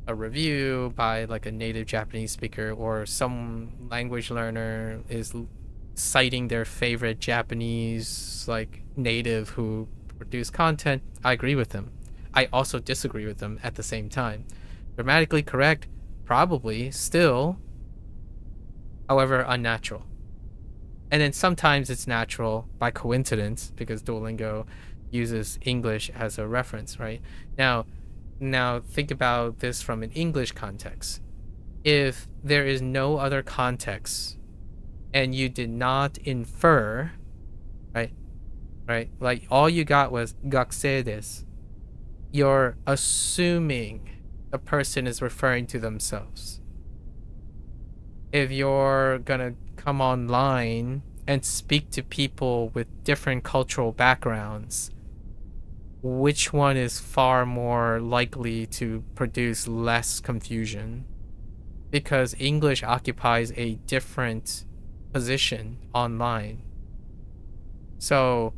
a review by like a native Japanese speaker, or some language learner is citing their favorite Japanese like native who produce content, I agree with them. I also disagree with them at the same time. Grammatically correct, probably, still, however, unnatural. And then sometimes it's natural by coincidence because Duolingo uses English as a reference, right? Now, Now think about this from an English context. If there is no other context and you did not infer, right? Right? Like all you got was "学生です." You're assuming the person is referring to themselves. If you're gonna come online and speak to people with different cultural backgrounds, which one is far more likely to produce less confusion? Because English occupies a different position online. So,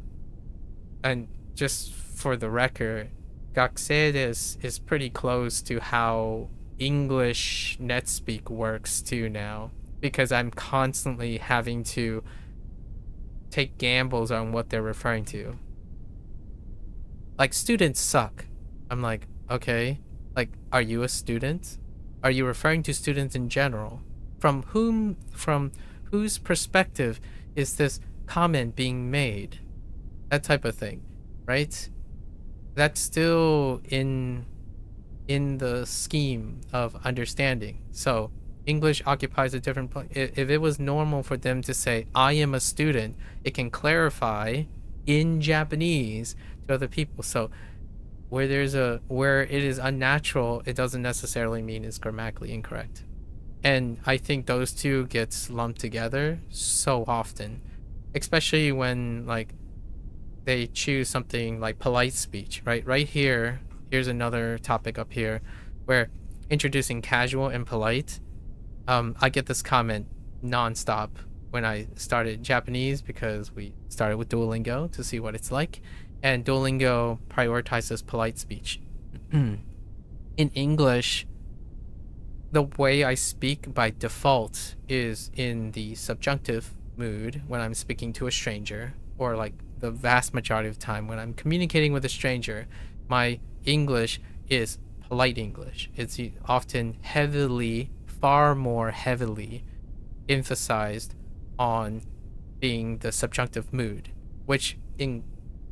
and just for the record, 学生 is pretty close to how English NetSpeak works too now, because I'm constantly having to take gambles on what they're referring to. Like, students suck. I'm like, okay, like, are you a student? Are you referring to students in general? From whose perspective is this comment being made? That type of thing, right? That's still in the scheme of understanding. So English occupies a different place. If it was normal for them to say, I am a student, it can clarify in Japanese to other people. So where it is unnatural, it doesn't necessarily mean it's grammatically incorrect. And I think those two gets lumped together so often, especially when like they choose something like polite speech, right? Right here, here's another topic up here where introducing casual and polite. I get this comment nonstop when I started Japanese, because we started with Duolingo to see what it's like, and Duolingo prioritizes polite speech. In English, the way I speak by default is in the subjunctive mood when I'm speaking to a stranger, or like the vast majority of the time when I'm communicating with a stranger, my English is polite English. It's often far more heavily emphasized on being the subjunctive mood, which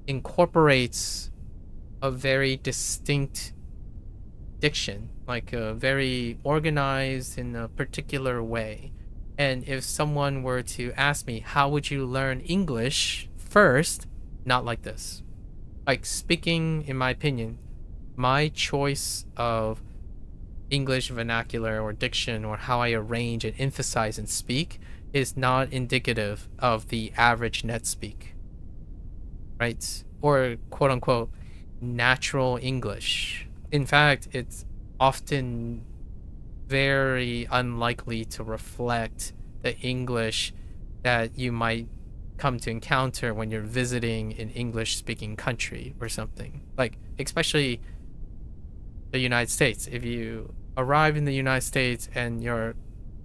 incorporates a very distinct diction, like very organized in a particular way. And if someone were to ask me, how would you learn English first? Not like this. Like, speaking, in my opinion, my choice of English vernacular or diction, or how I arrange and emphasize and speak, is not indicative of the average net speak, right? Or quote unquote natural English. In fact, it's often very unlikely to reflect the English that you might come to encounter when you're visiting an English speaking country or something. Like, especially the United States. If you arrive in the United States and you're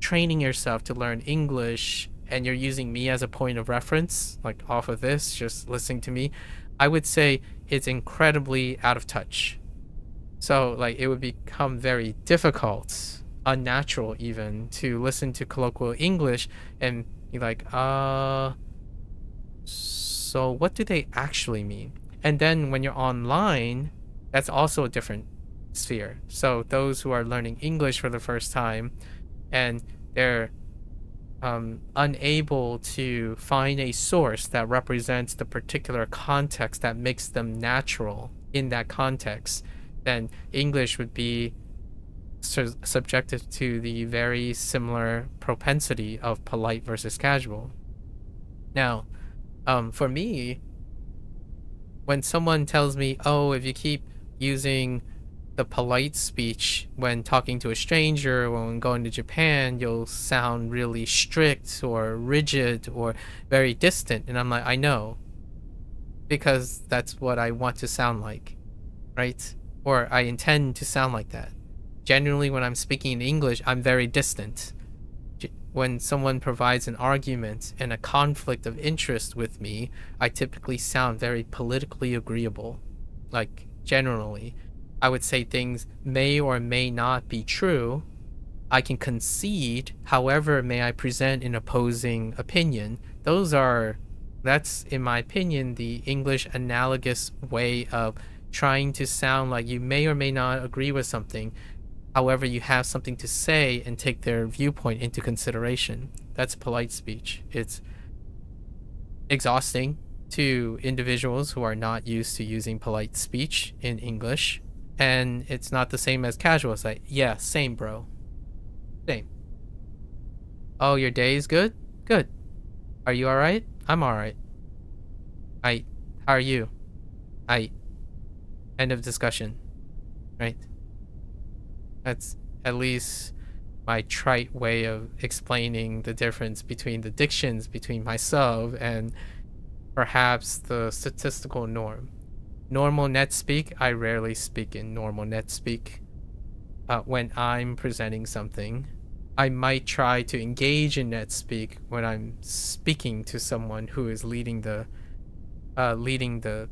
training yourself to learn English and you're using me as a point of reference, like off of this, just listening to me, I would say it's incredibly out of touch. So like it would become very difficult, unnatural even, to listen to colloquial English and be like, so what do they actually mean? And then when you're online, that's also a different sphere. So those who are learning English for the first time and they're unable to find a source that represents the particular context that makes them natural in that context, then English would be subjective to the very similar propensity of polite versus casual. Now, for me, when someone tells me, oh, if you keep using the polite speech when talking to a stranger or when going to Japan, you'll sound really strict or rigid or very distant. And I'm like, I know, because that's what I want to sound like, right? Or I intend to sound like that. Generally, when I'm speaking in English, I'm very distant. When someone provides an argument and a conflict of interest with me, I typically sound very politically agreeable. Like, generally, I would say things may or may not be true. I can concede, however, may I present an opposing opinion. That's, in my opinion, the English analogous way of trying to sound like you may or may not agree with something. However, you have something to say and take their viewpoint into consideration. That's polite speech. It's exhausting to individuals who are not used to using polite speech in English. And it's not the same as casual. It's like, yeah, same, bro. Same. Oh, your day is good? Good. Are you alright? I'm alright. How are you? End of discussion. Right? That's at least my trite way of explaining the difference between the dictions between myself and perhaps the statistical norm. Normal net speak, I rarely speak in normal net speak. When I'm presenting something, I might try to engage in net speak when I'm speaking to someone who is leading the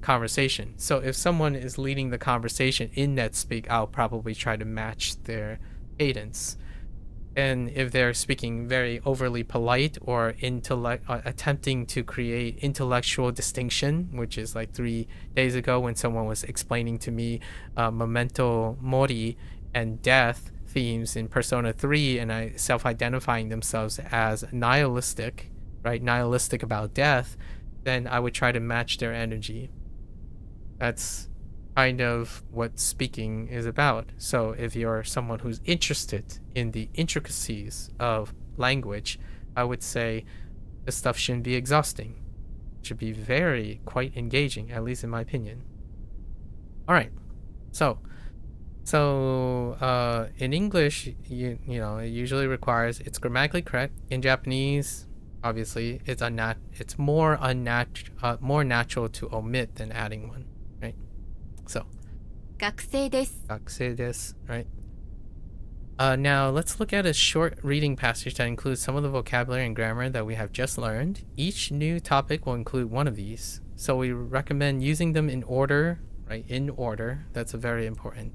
conversation. So if someone is leading the conversation in net speak, I'll probably try to match their cadence. And if they're speaking very overly polite or attempting to create intellectual distinction, which is like 3 days ago when someone was explaining to me memento mori and death themes in Persona 3, and I self-identifying themselves as nihilistic, right? Nihilistic about death, then I would try to match their energy. That's kind of what speaking is about. So if you're someone who's interested in the intricacies of language, I would say this stuff shouldn't be exhausting. It should be quite engaging, at least in my opinion. All right. So in English, you know, it usually requires it's grammatically correct. In Japanese, obviously, it's more natural to omit than adding one, right? So, 学生です。学生です, right? Now, let's look at a short reading passage that includes some of the vocabulary and grammar that we have just learned. Each new topic will include one of these. So we recommend using them in order, right? In order. That's a very important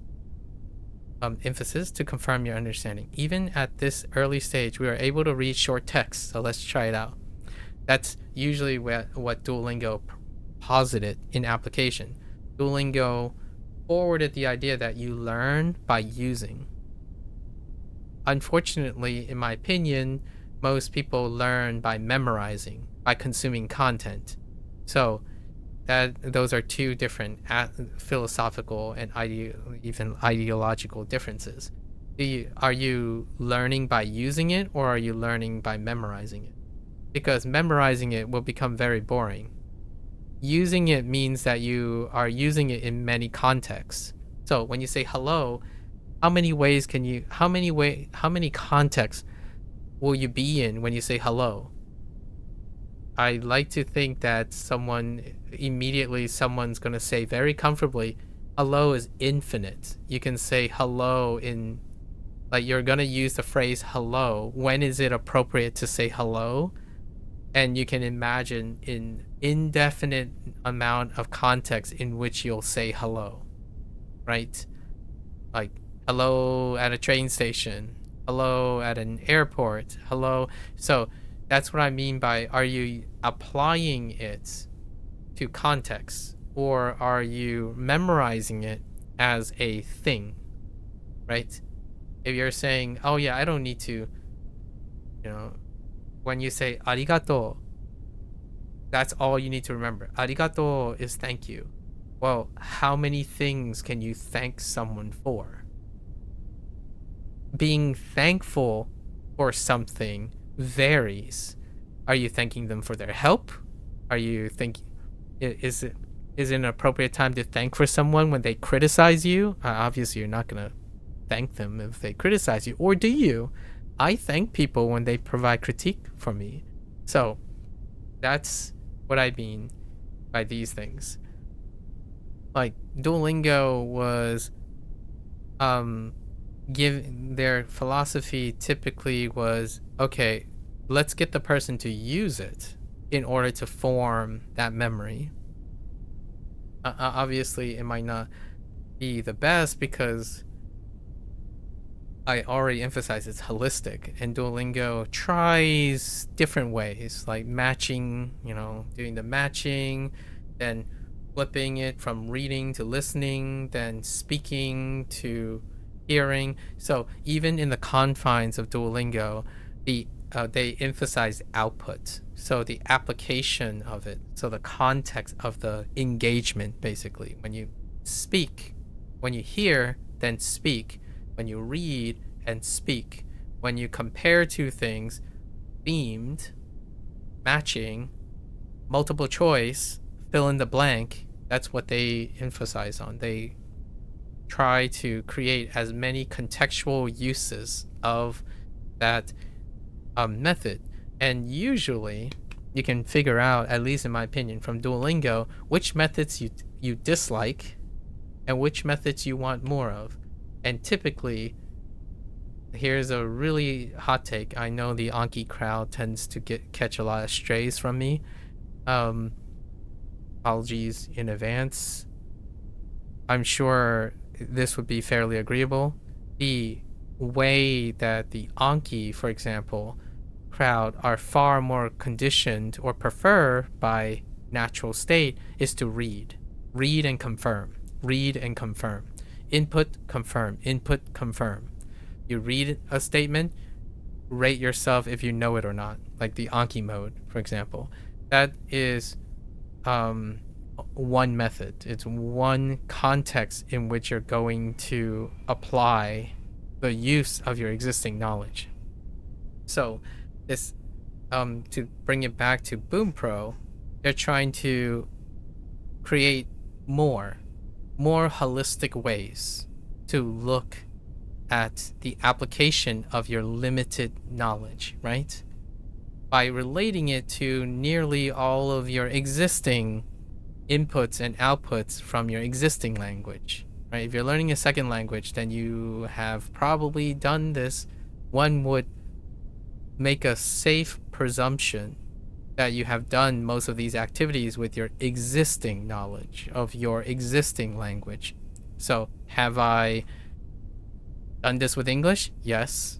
emphasis to confirm your understanding. Even at this early stage, we are able to read short text. So let's try it out. That's usually what Duolingo posited in application. Duolingo forwarded the idea that you learn by using. Unfortunately, in my opinion, most people learn by memorizing, by consuming content. So those are two different philosophical and even ideological differences. Are you learning by using it, or are you learning by memorizing it? Because memorizing it will become very boring. Using it means that you are using it in many contexts. So when you say hello, how many contexts will you be in when you say hello? I like to think that someone's going to say very comfortably, hello is infinite. You can say hello you're going to use the phrase hello. When is it appropriate to say hello? And you can imagine an indefinite amount of context in which you'll say hello, right? Like hello at a train station, hello at an airport, hello. So that's what I mean by, are you applying it to context, or are you memorizing it as a thing, right? If you're saying, oh yeah, I don't need to, when you say arigato, that's all you need to remember. Arigato is thank you. Well, how many things can you thank someone for? Being thankful for something varies. Are you thanking them for their help? Are you thinking, is it an appropriate time to thank for someone when they criticize you? Obviously, you're not going to thank them if they criticize you. Or do you? I thank people when they provide critique for me. So that's what I mean by these things. Like Duolingo was their philosophy typically was, okay, let's get the person to use it in order to form that memory. Obviously, it might not be the best because I already emphasized it's holistic, and Duolingo tries different ways, like matching, doing the matching, then flipping it from reading to listening, then speaking to hearing. So even in the confines of Duolingo, they emphasize output. So the application of it, so the context of the engagement, basically. When you speak, when you hear, then speak. When you read and speak. When you compare two things, themed, matching, multiple choice, fill in the blank, that's what they emphasize on. They try to create as many contextual uses of that method. And usually you can figure out, at least in my opinion, from Duolingo, which methods you dislike and which methods you want more of. And typically, here's a really hot take. I know the Anki crowd tends to catch a lot of strays from me. Apologies in advance. I'm sure this would be fairly agreeable. The way that the Anki, for example, crowd are far more conditioned or prefer by natural state is to read and confirm, input, confirm. You read a statement, rate yourself if you know it or not, like the Anki mode, for example. That is one method. It's one context in which you're going to apply the use of your existing knowledge. So this, to bring it back to Bunpro, they're trying to create more holistic ways to look at the application of your limited knowledge, right? By relating it to nearly all of your existing inputs and outputs from your existing language, right? If you're learning a second language, then you have probably done this. One would make a safe presumption that you have done most of these activities with your existing knowledge of your existing language. So, have I done this with English? Yes.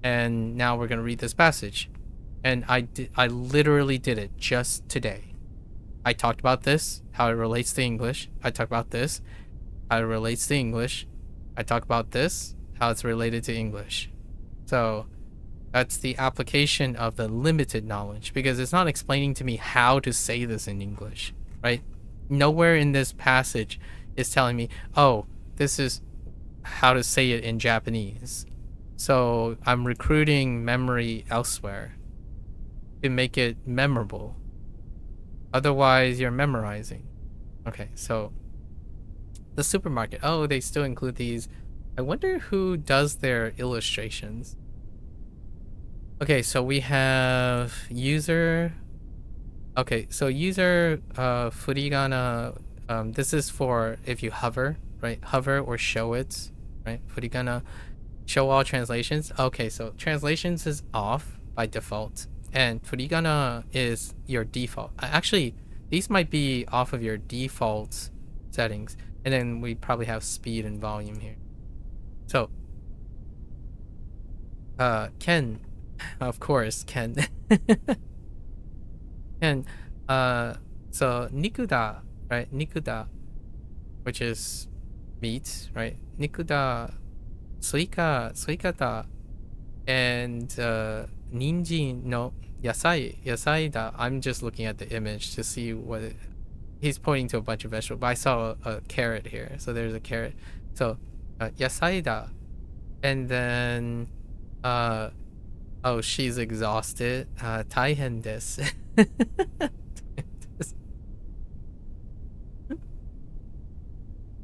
And now we're going to read this passage. And I literally did it just today. I talked about this, how it relates to English. I talked about this, how it relates to English. I talked about this, how it's related to English. So that's the application of the limited knowledge, because it's not explaining to me how to say this in English, right? Nowhere in this passage is telling me, oh, this is how to say it in Japanese. So I'm recruiting memory elsewhere to make it memorable. Otherwise, you're memorizing. Okay, so the supermarket. Oh, they still include these. I wonder who does their illustrations. Okay, so we have user. Okay, so user furigana. This is for if you hover, right? Hover or show it, right? Furigana, show all translations. Okay, so translations is off by default, and furigana is your default. Actually, these might be off of your default settings, and then we probably have speed and volume here. So, Ken, of course, Ken. Ken, so nikuda, right? Nikuda, which is meat, right? Nikuda, suikata, and ninjin no yasai da. I'm just looking at the image to see what he's pointing to a bunch of vegetables, but I saw a carrot here, so there's a carrot. So yasai da, and then oh, she's exhausted. Taihen desu.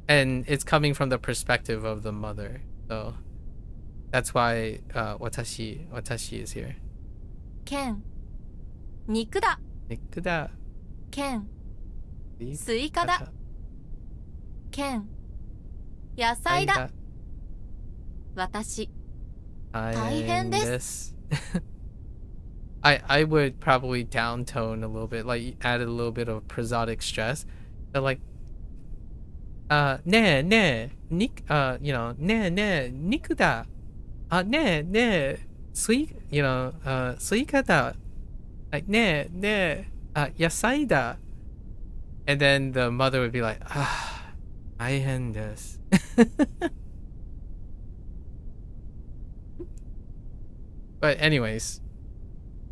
And it's coming from the perspective of the mother, so that's why watashi is here. 剣肉だ Nikuda. 剣スイカだ剣野菜だ私 大変です I would probably downtone a little bit, like add a little bit of prosodic stress. But like, niku da. Sweet, suika da. Like, Yasai da. And then the mother would be like, ah, 大変です. But anyways,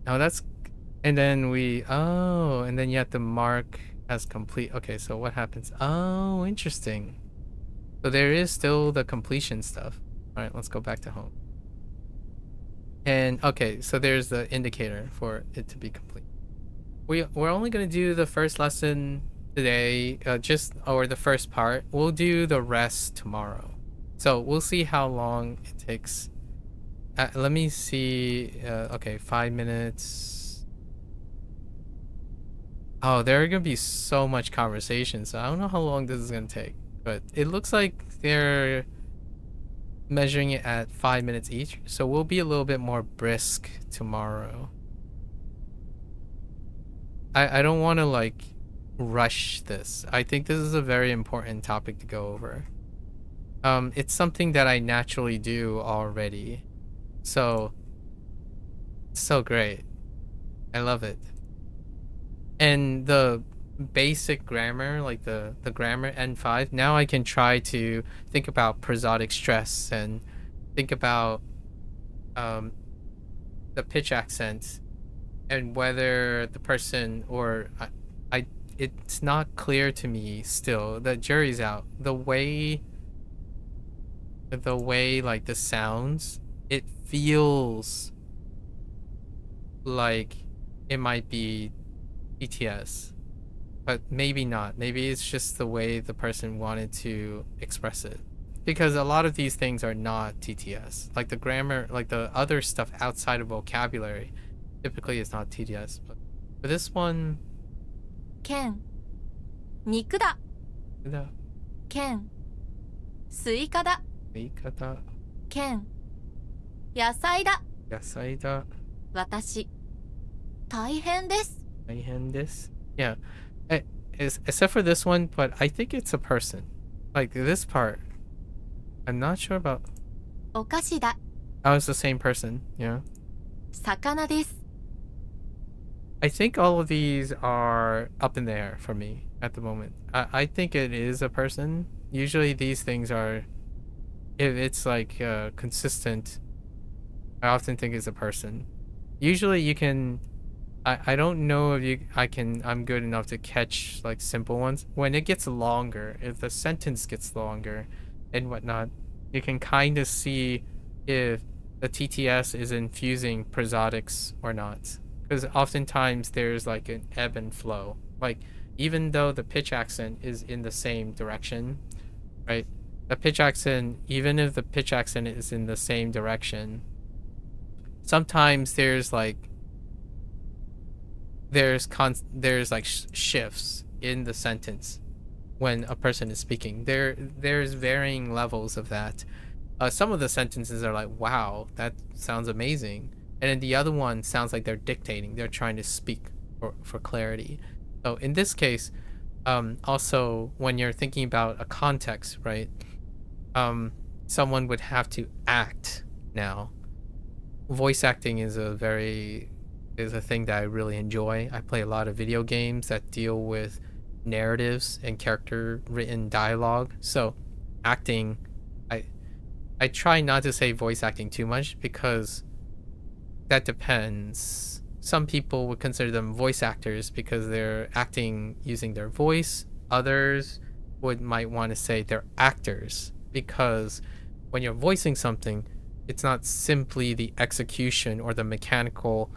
oh, that's, and then and then you have to mark as complete. Okay, so what happens? Oh, interesting. So there is still the completion stuff. All right, let's go back to home. And okay, so there's the indicator for it to be complete. We're only gonna do the first lesson today, or the first part. We'll do the rest tomorrow. So we'll see how long it takes. Let me see. Okay, 5 minutes. Oh, there are gonna be so much conversation, so I don't know how long this is gonna take. But it looks like they're measuring it at 5 minutes each, so we'll be a little bit more brisk tomorrow. I don't want to like rush this. I think this is a very important topic to go over. It's something that I naturally do already, so great. I love it. And the basic grammar, like the grammar N5, now I can try to think about prosodic stress and think about the pitch accent and whether the person or it's not clear to me still. The jury's out. The way like the sounds, it feels like it might be TTS, but maybe not. Maybe it's just the way the person wanted to express it, because a lot of these things are not TTS. Like the grammar, like the other stuff outside of vocabulary typically is not TTS, but for this one, 剣肉だ剣スイカだ言い方剣野菜だ野菜だ私大変です大変です yeah, except for this one, but I think it's a person. Like this part, I'm not sure about. お菓子だ Oh, it's the same person. Yeah, 魚です I think all of these are up in the air for me at the moment. I think it is a person. Usually these things are, if it's like consistent, I often think it's a person. Usually you can, I don't know if I'm good enough to catch like simple ones. When it gets longer, if the sentence gets longer and whatnot, you can kind of see if the TTS is infusing prosodics or not. Because oftentimes there's like an ebb and flow. Like even though the pitch accent is in the same direction, right? The pitch accent, even if the pitch accent is in the same direction, sometimes there's like shifts in the sentence when a person is speaking. There's varying levels of that. Some of the sentences are like, wow, that sounds amazing. And then the other one sounds like they're dictating. They're trying to speak for clarity. So in this case, also when you're thinking about a context, right? Someone would have to act now. Voice acting is a thing that I really enjoy. I play a lot of video games that deal with narratives and character written dialogue. So acting, I try not to say voice acting too much because that depends. Some people would consider them voice actors because they're acting using their voice. Others might want to say they're actors because when you're voicing something, it's not simply the execution or the mechanical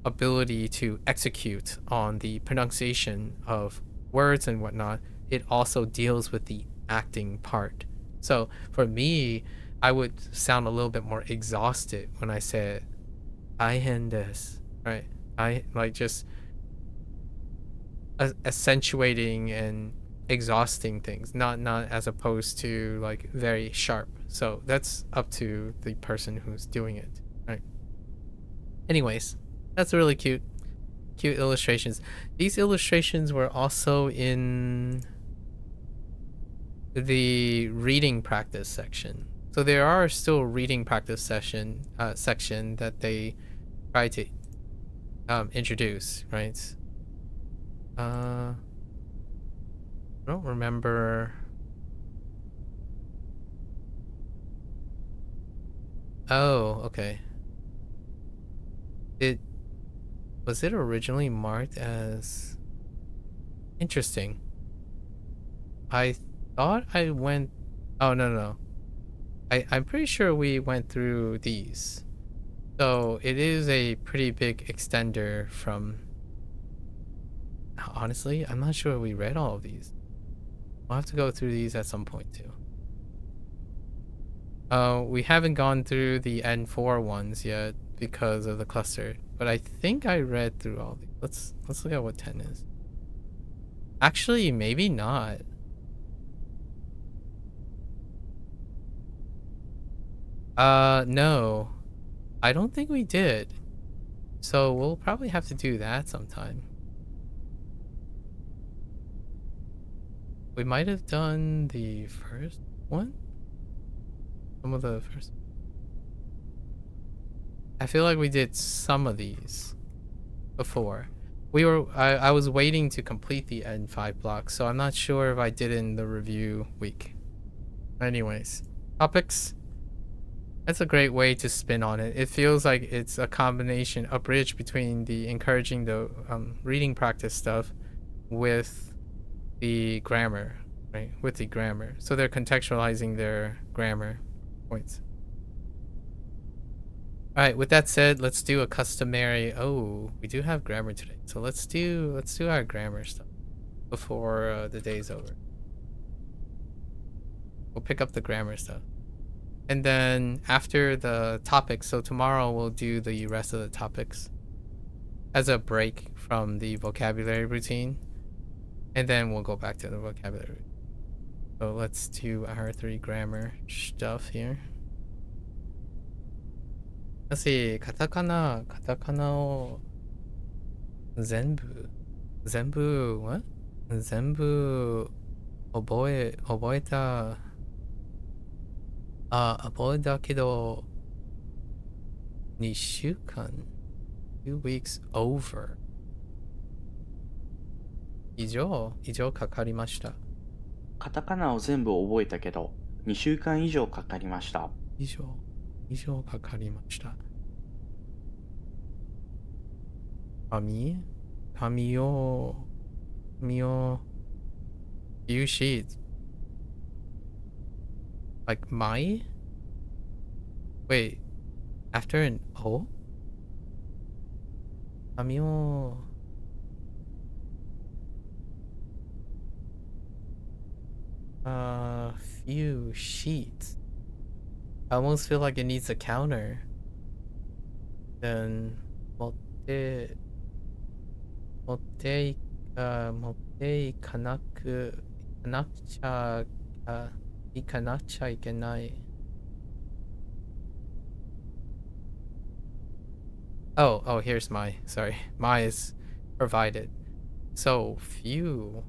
ability to execute on the pronunciation of words and whatnot. It also deals with the acting part. So for me, I would sound a little bit more exhausted when I say 大変です, right? I like just accentuating and exhausting things, not as opposed to like very sharp. So that's up to the person who's doing it, right? Anyways, that's really cute illustrations. These illustrations were also in the reading practice section. So there are still reading practice section that they try to introduce, right? I don't remember. Oh, okay. Was it originally marked as interesting? I thought I went. Oh, no. I'm pretty sure we went through these. So it is a pretty big extender from. Honestly, I'm not sure we read all of these. We'll have to go through these at some point too. We haven't gone through the N4 ones yet because of the cluster, but I think I read through all these. Let's look at what 10 is. Actually, maybe not. No. I don't think we did. So we'll probably have to do that sometime. We might have done the first one? Some of the first. I feel like we did some of these before. I was waiting to complete the N5 block, so I'm not sure if I did it in the review week. Anyways, topics. That's a great way to spin on it. It feels like it's a combination, a bridge between the encouraging the reading practice stuff with the grammar, right? With the grammar. So they're contextualizing their grammar points. All right, with that said, let's do a customary. Oh, we do have grammar today. So let's do our grammar stuff before the day's over. We'll pick up the grammar stuff. And then after the topics, so tomorrow we'll do the rest of the topics as a break from the vocabulary routine. And then we'll go back to the vocabulary. So let's do our 3 grammar stuff here. Let's see, カタカナを全部 what? 全部覚えたけど2週間 2 weeks over 以上かかりました。カタカナを全部覚えたけど、2週間以上かかりました。以上かかりました。紙を few sheets. Like my? Wait, after an O? 紙をfew sheets. I almost feel like it needs a counter. Then 持っていかなくちゃいけない。Oh, here's my. Sorry. My is provided. So few.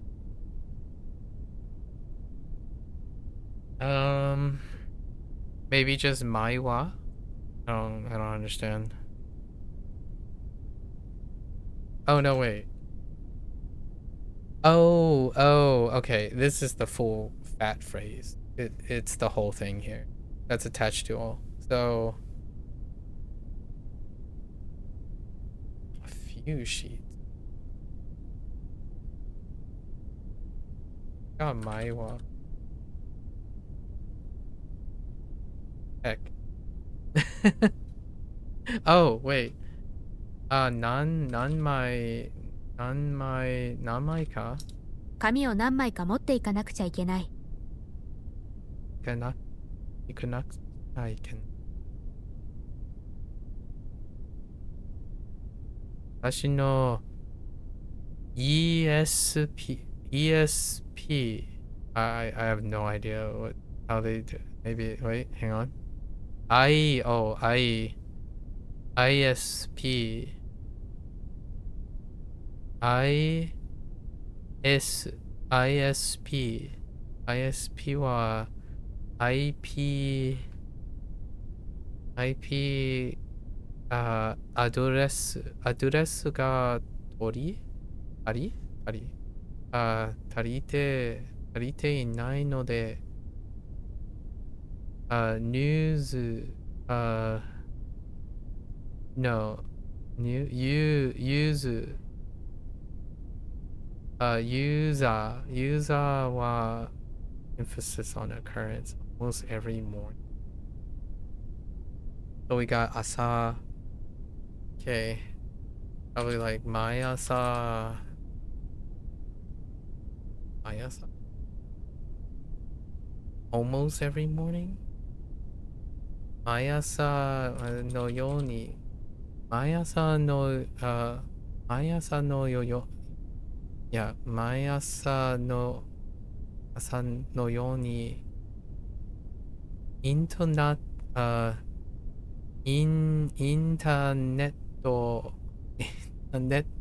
Maybe just my wa? I don't understand. Oh, no, wait. Oh, okay. This is the full fat phrase. It's the whole thing here. That's attached to all. So a few sheets. Got my wa. Heck. Oh, wait. 何枚か紙を何枚か持っていかなくちゃいけない。いかなくちゃいけない。私の ESP I have no idea how they do. Maybe wait, hang on. ISPは IP アドレスがあり足りていないので、ニューズ、no, use, user は emphasis on occurrence almost every morning. So we got asa. Okay. Probably like mayasa. Mayasa. Almost every morning? Mayasa no yoni. Mayasa no, mayasa no yo. Yeah, mayasa no asa no yoni. Internet, internet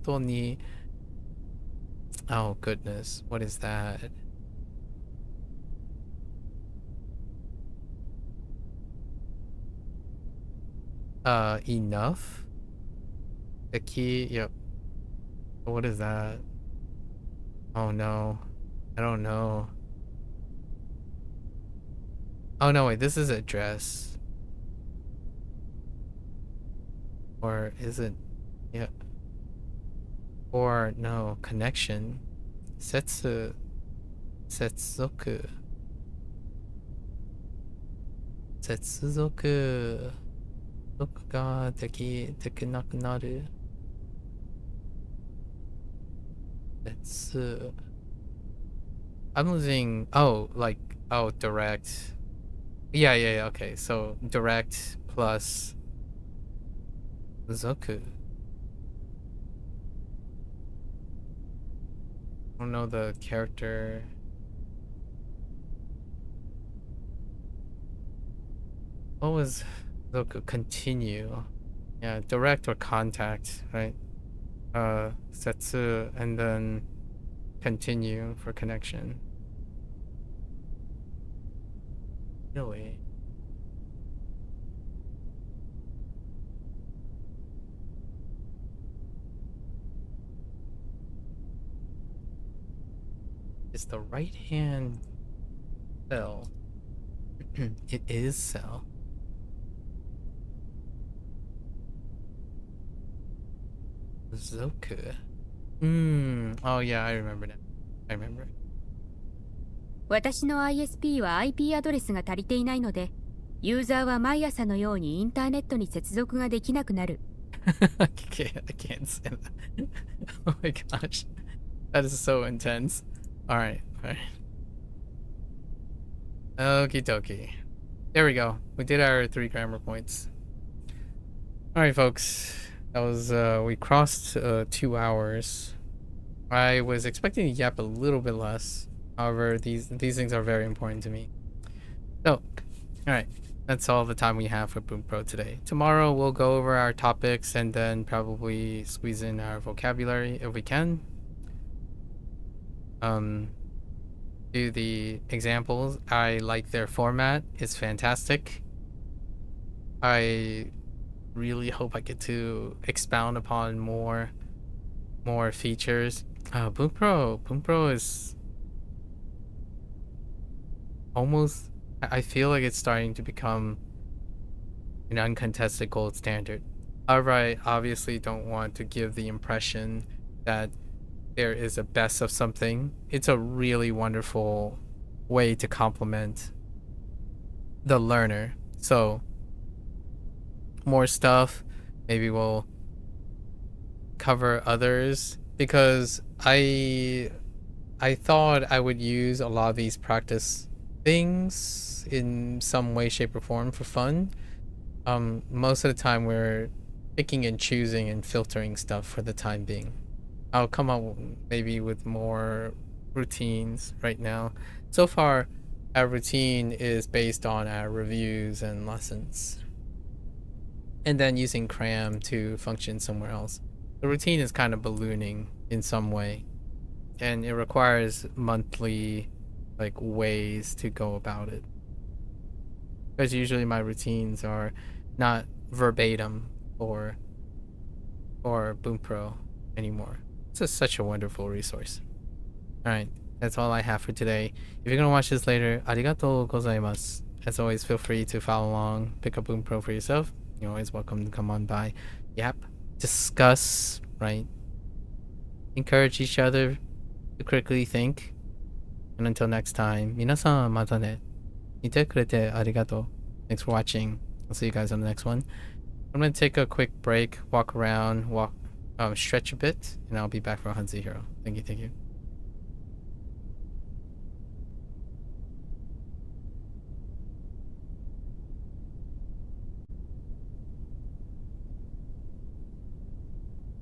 ni. Oh goodness, what is that? Enough? The key, yep. What is that? Oh no, I don't know. Oh no, wait, this is address. Or is it? Yeah. Or no, connection. Setsu. Setsuzoku. Setsuzoku. Zoku ga dekiнаくなる. Setsu. I'm losing. Oh, like, oh, direct. Yeah, okay. So direct plus Zoku. I don't know the character. What was Zoku? Continue. Yeah, direct or contact, right? Setsu and then continue for connection. Really? Is the right hand cell? It is cell. Zoku. Oh yeah, I remember now. I remember. 私の ISP は IP アドレスが足りていないので、ユーザーは毎朝のようにインターネットに接続ができなくなる。I can't say that. Oh my gosh. That is so intense. Alright. Okie dokie. There we go. We did our 3 grammar points. Alright, folks. That was, we crossed 2 hours. I was expecting to yap a little bit less. However, these things are very important to me. So, alright. That's all the time we have for Bunpro today. Tomorrow we'll go over our topics and then probably squeeze in our vocabulary if we can. Do the examples. I like their format. It's fantastic. I really hope I get to expound upon more features. Bunpro is almost, I feel like it's starting to become an uncontested gold standard. However, I obviously don't want to give the impression that there is a best of something. It's a really wonderful way to complement the learner. So more stuff, maybe we'll cover others, because I thought I would use a lot of these practice things in some way, shape, or form for fun. Most of the time we're picking and choosing and filtering stuff for the time being. I'll come up maybe with more routines right now. So far, our routine is based on our reviews and lessons, and then using cram to function somewhere else. The routine is kind of ballooning in some way, and it requires monthly ways to go about it, because usually my routines are not verbatim or Bunpro anymore. This is such a wonderful resource. Alright, that's all I have for today. If you're gonna watch this later, arigatou gozaimasu. As always, feel free to follow along, pick up Bunpro for yourself. You're always welcome to come on by. Yap, discuss, right? Encourage each other to critically think. And until next time, minasan mata ne. Mite kurete arigatou. Thanks for watching. I'll see you guys on the next one. I'm gonna take a quick break, walk around, stretch a bit, and I'll be back for Hanzi Hero. Thank you.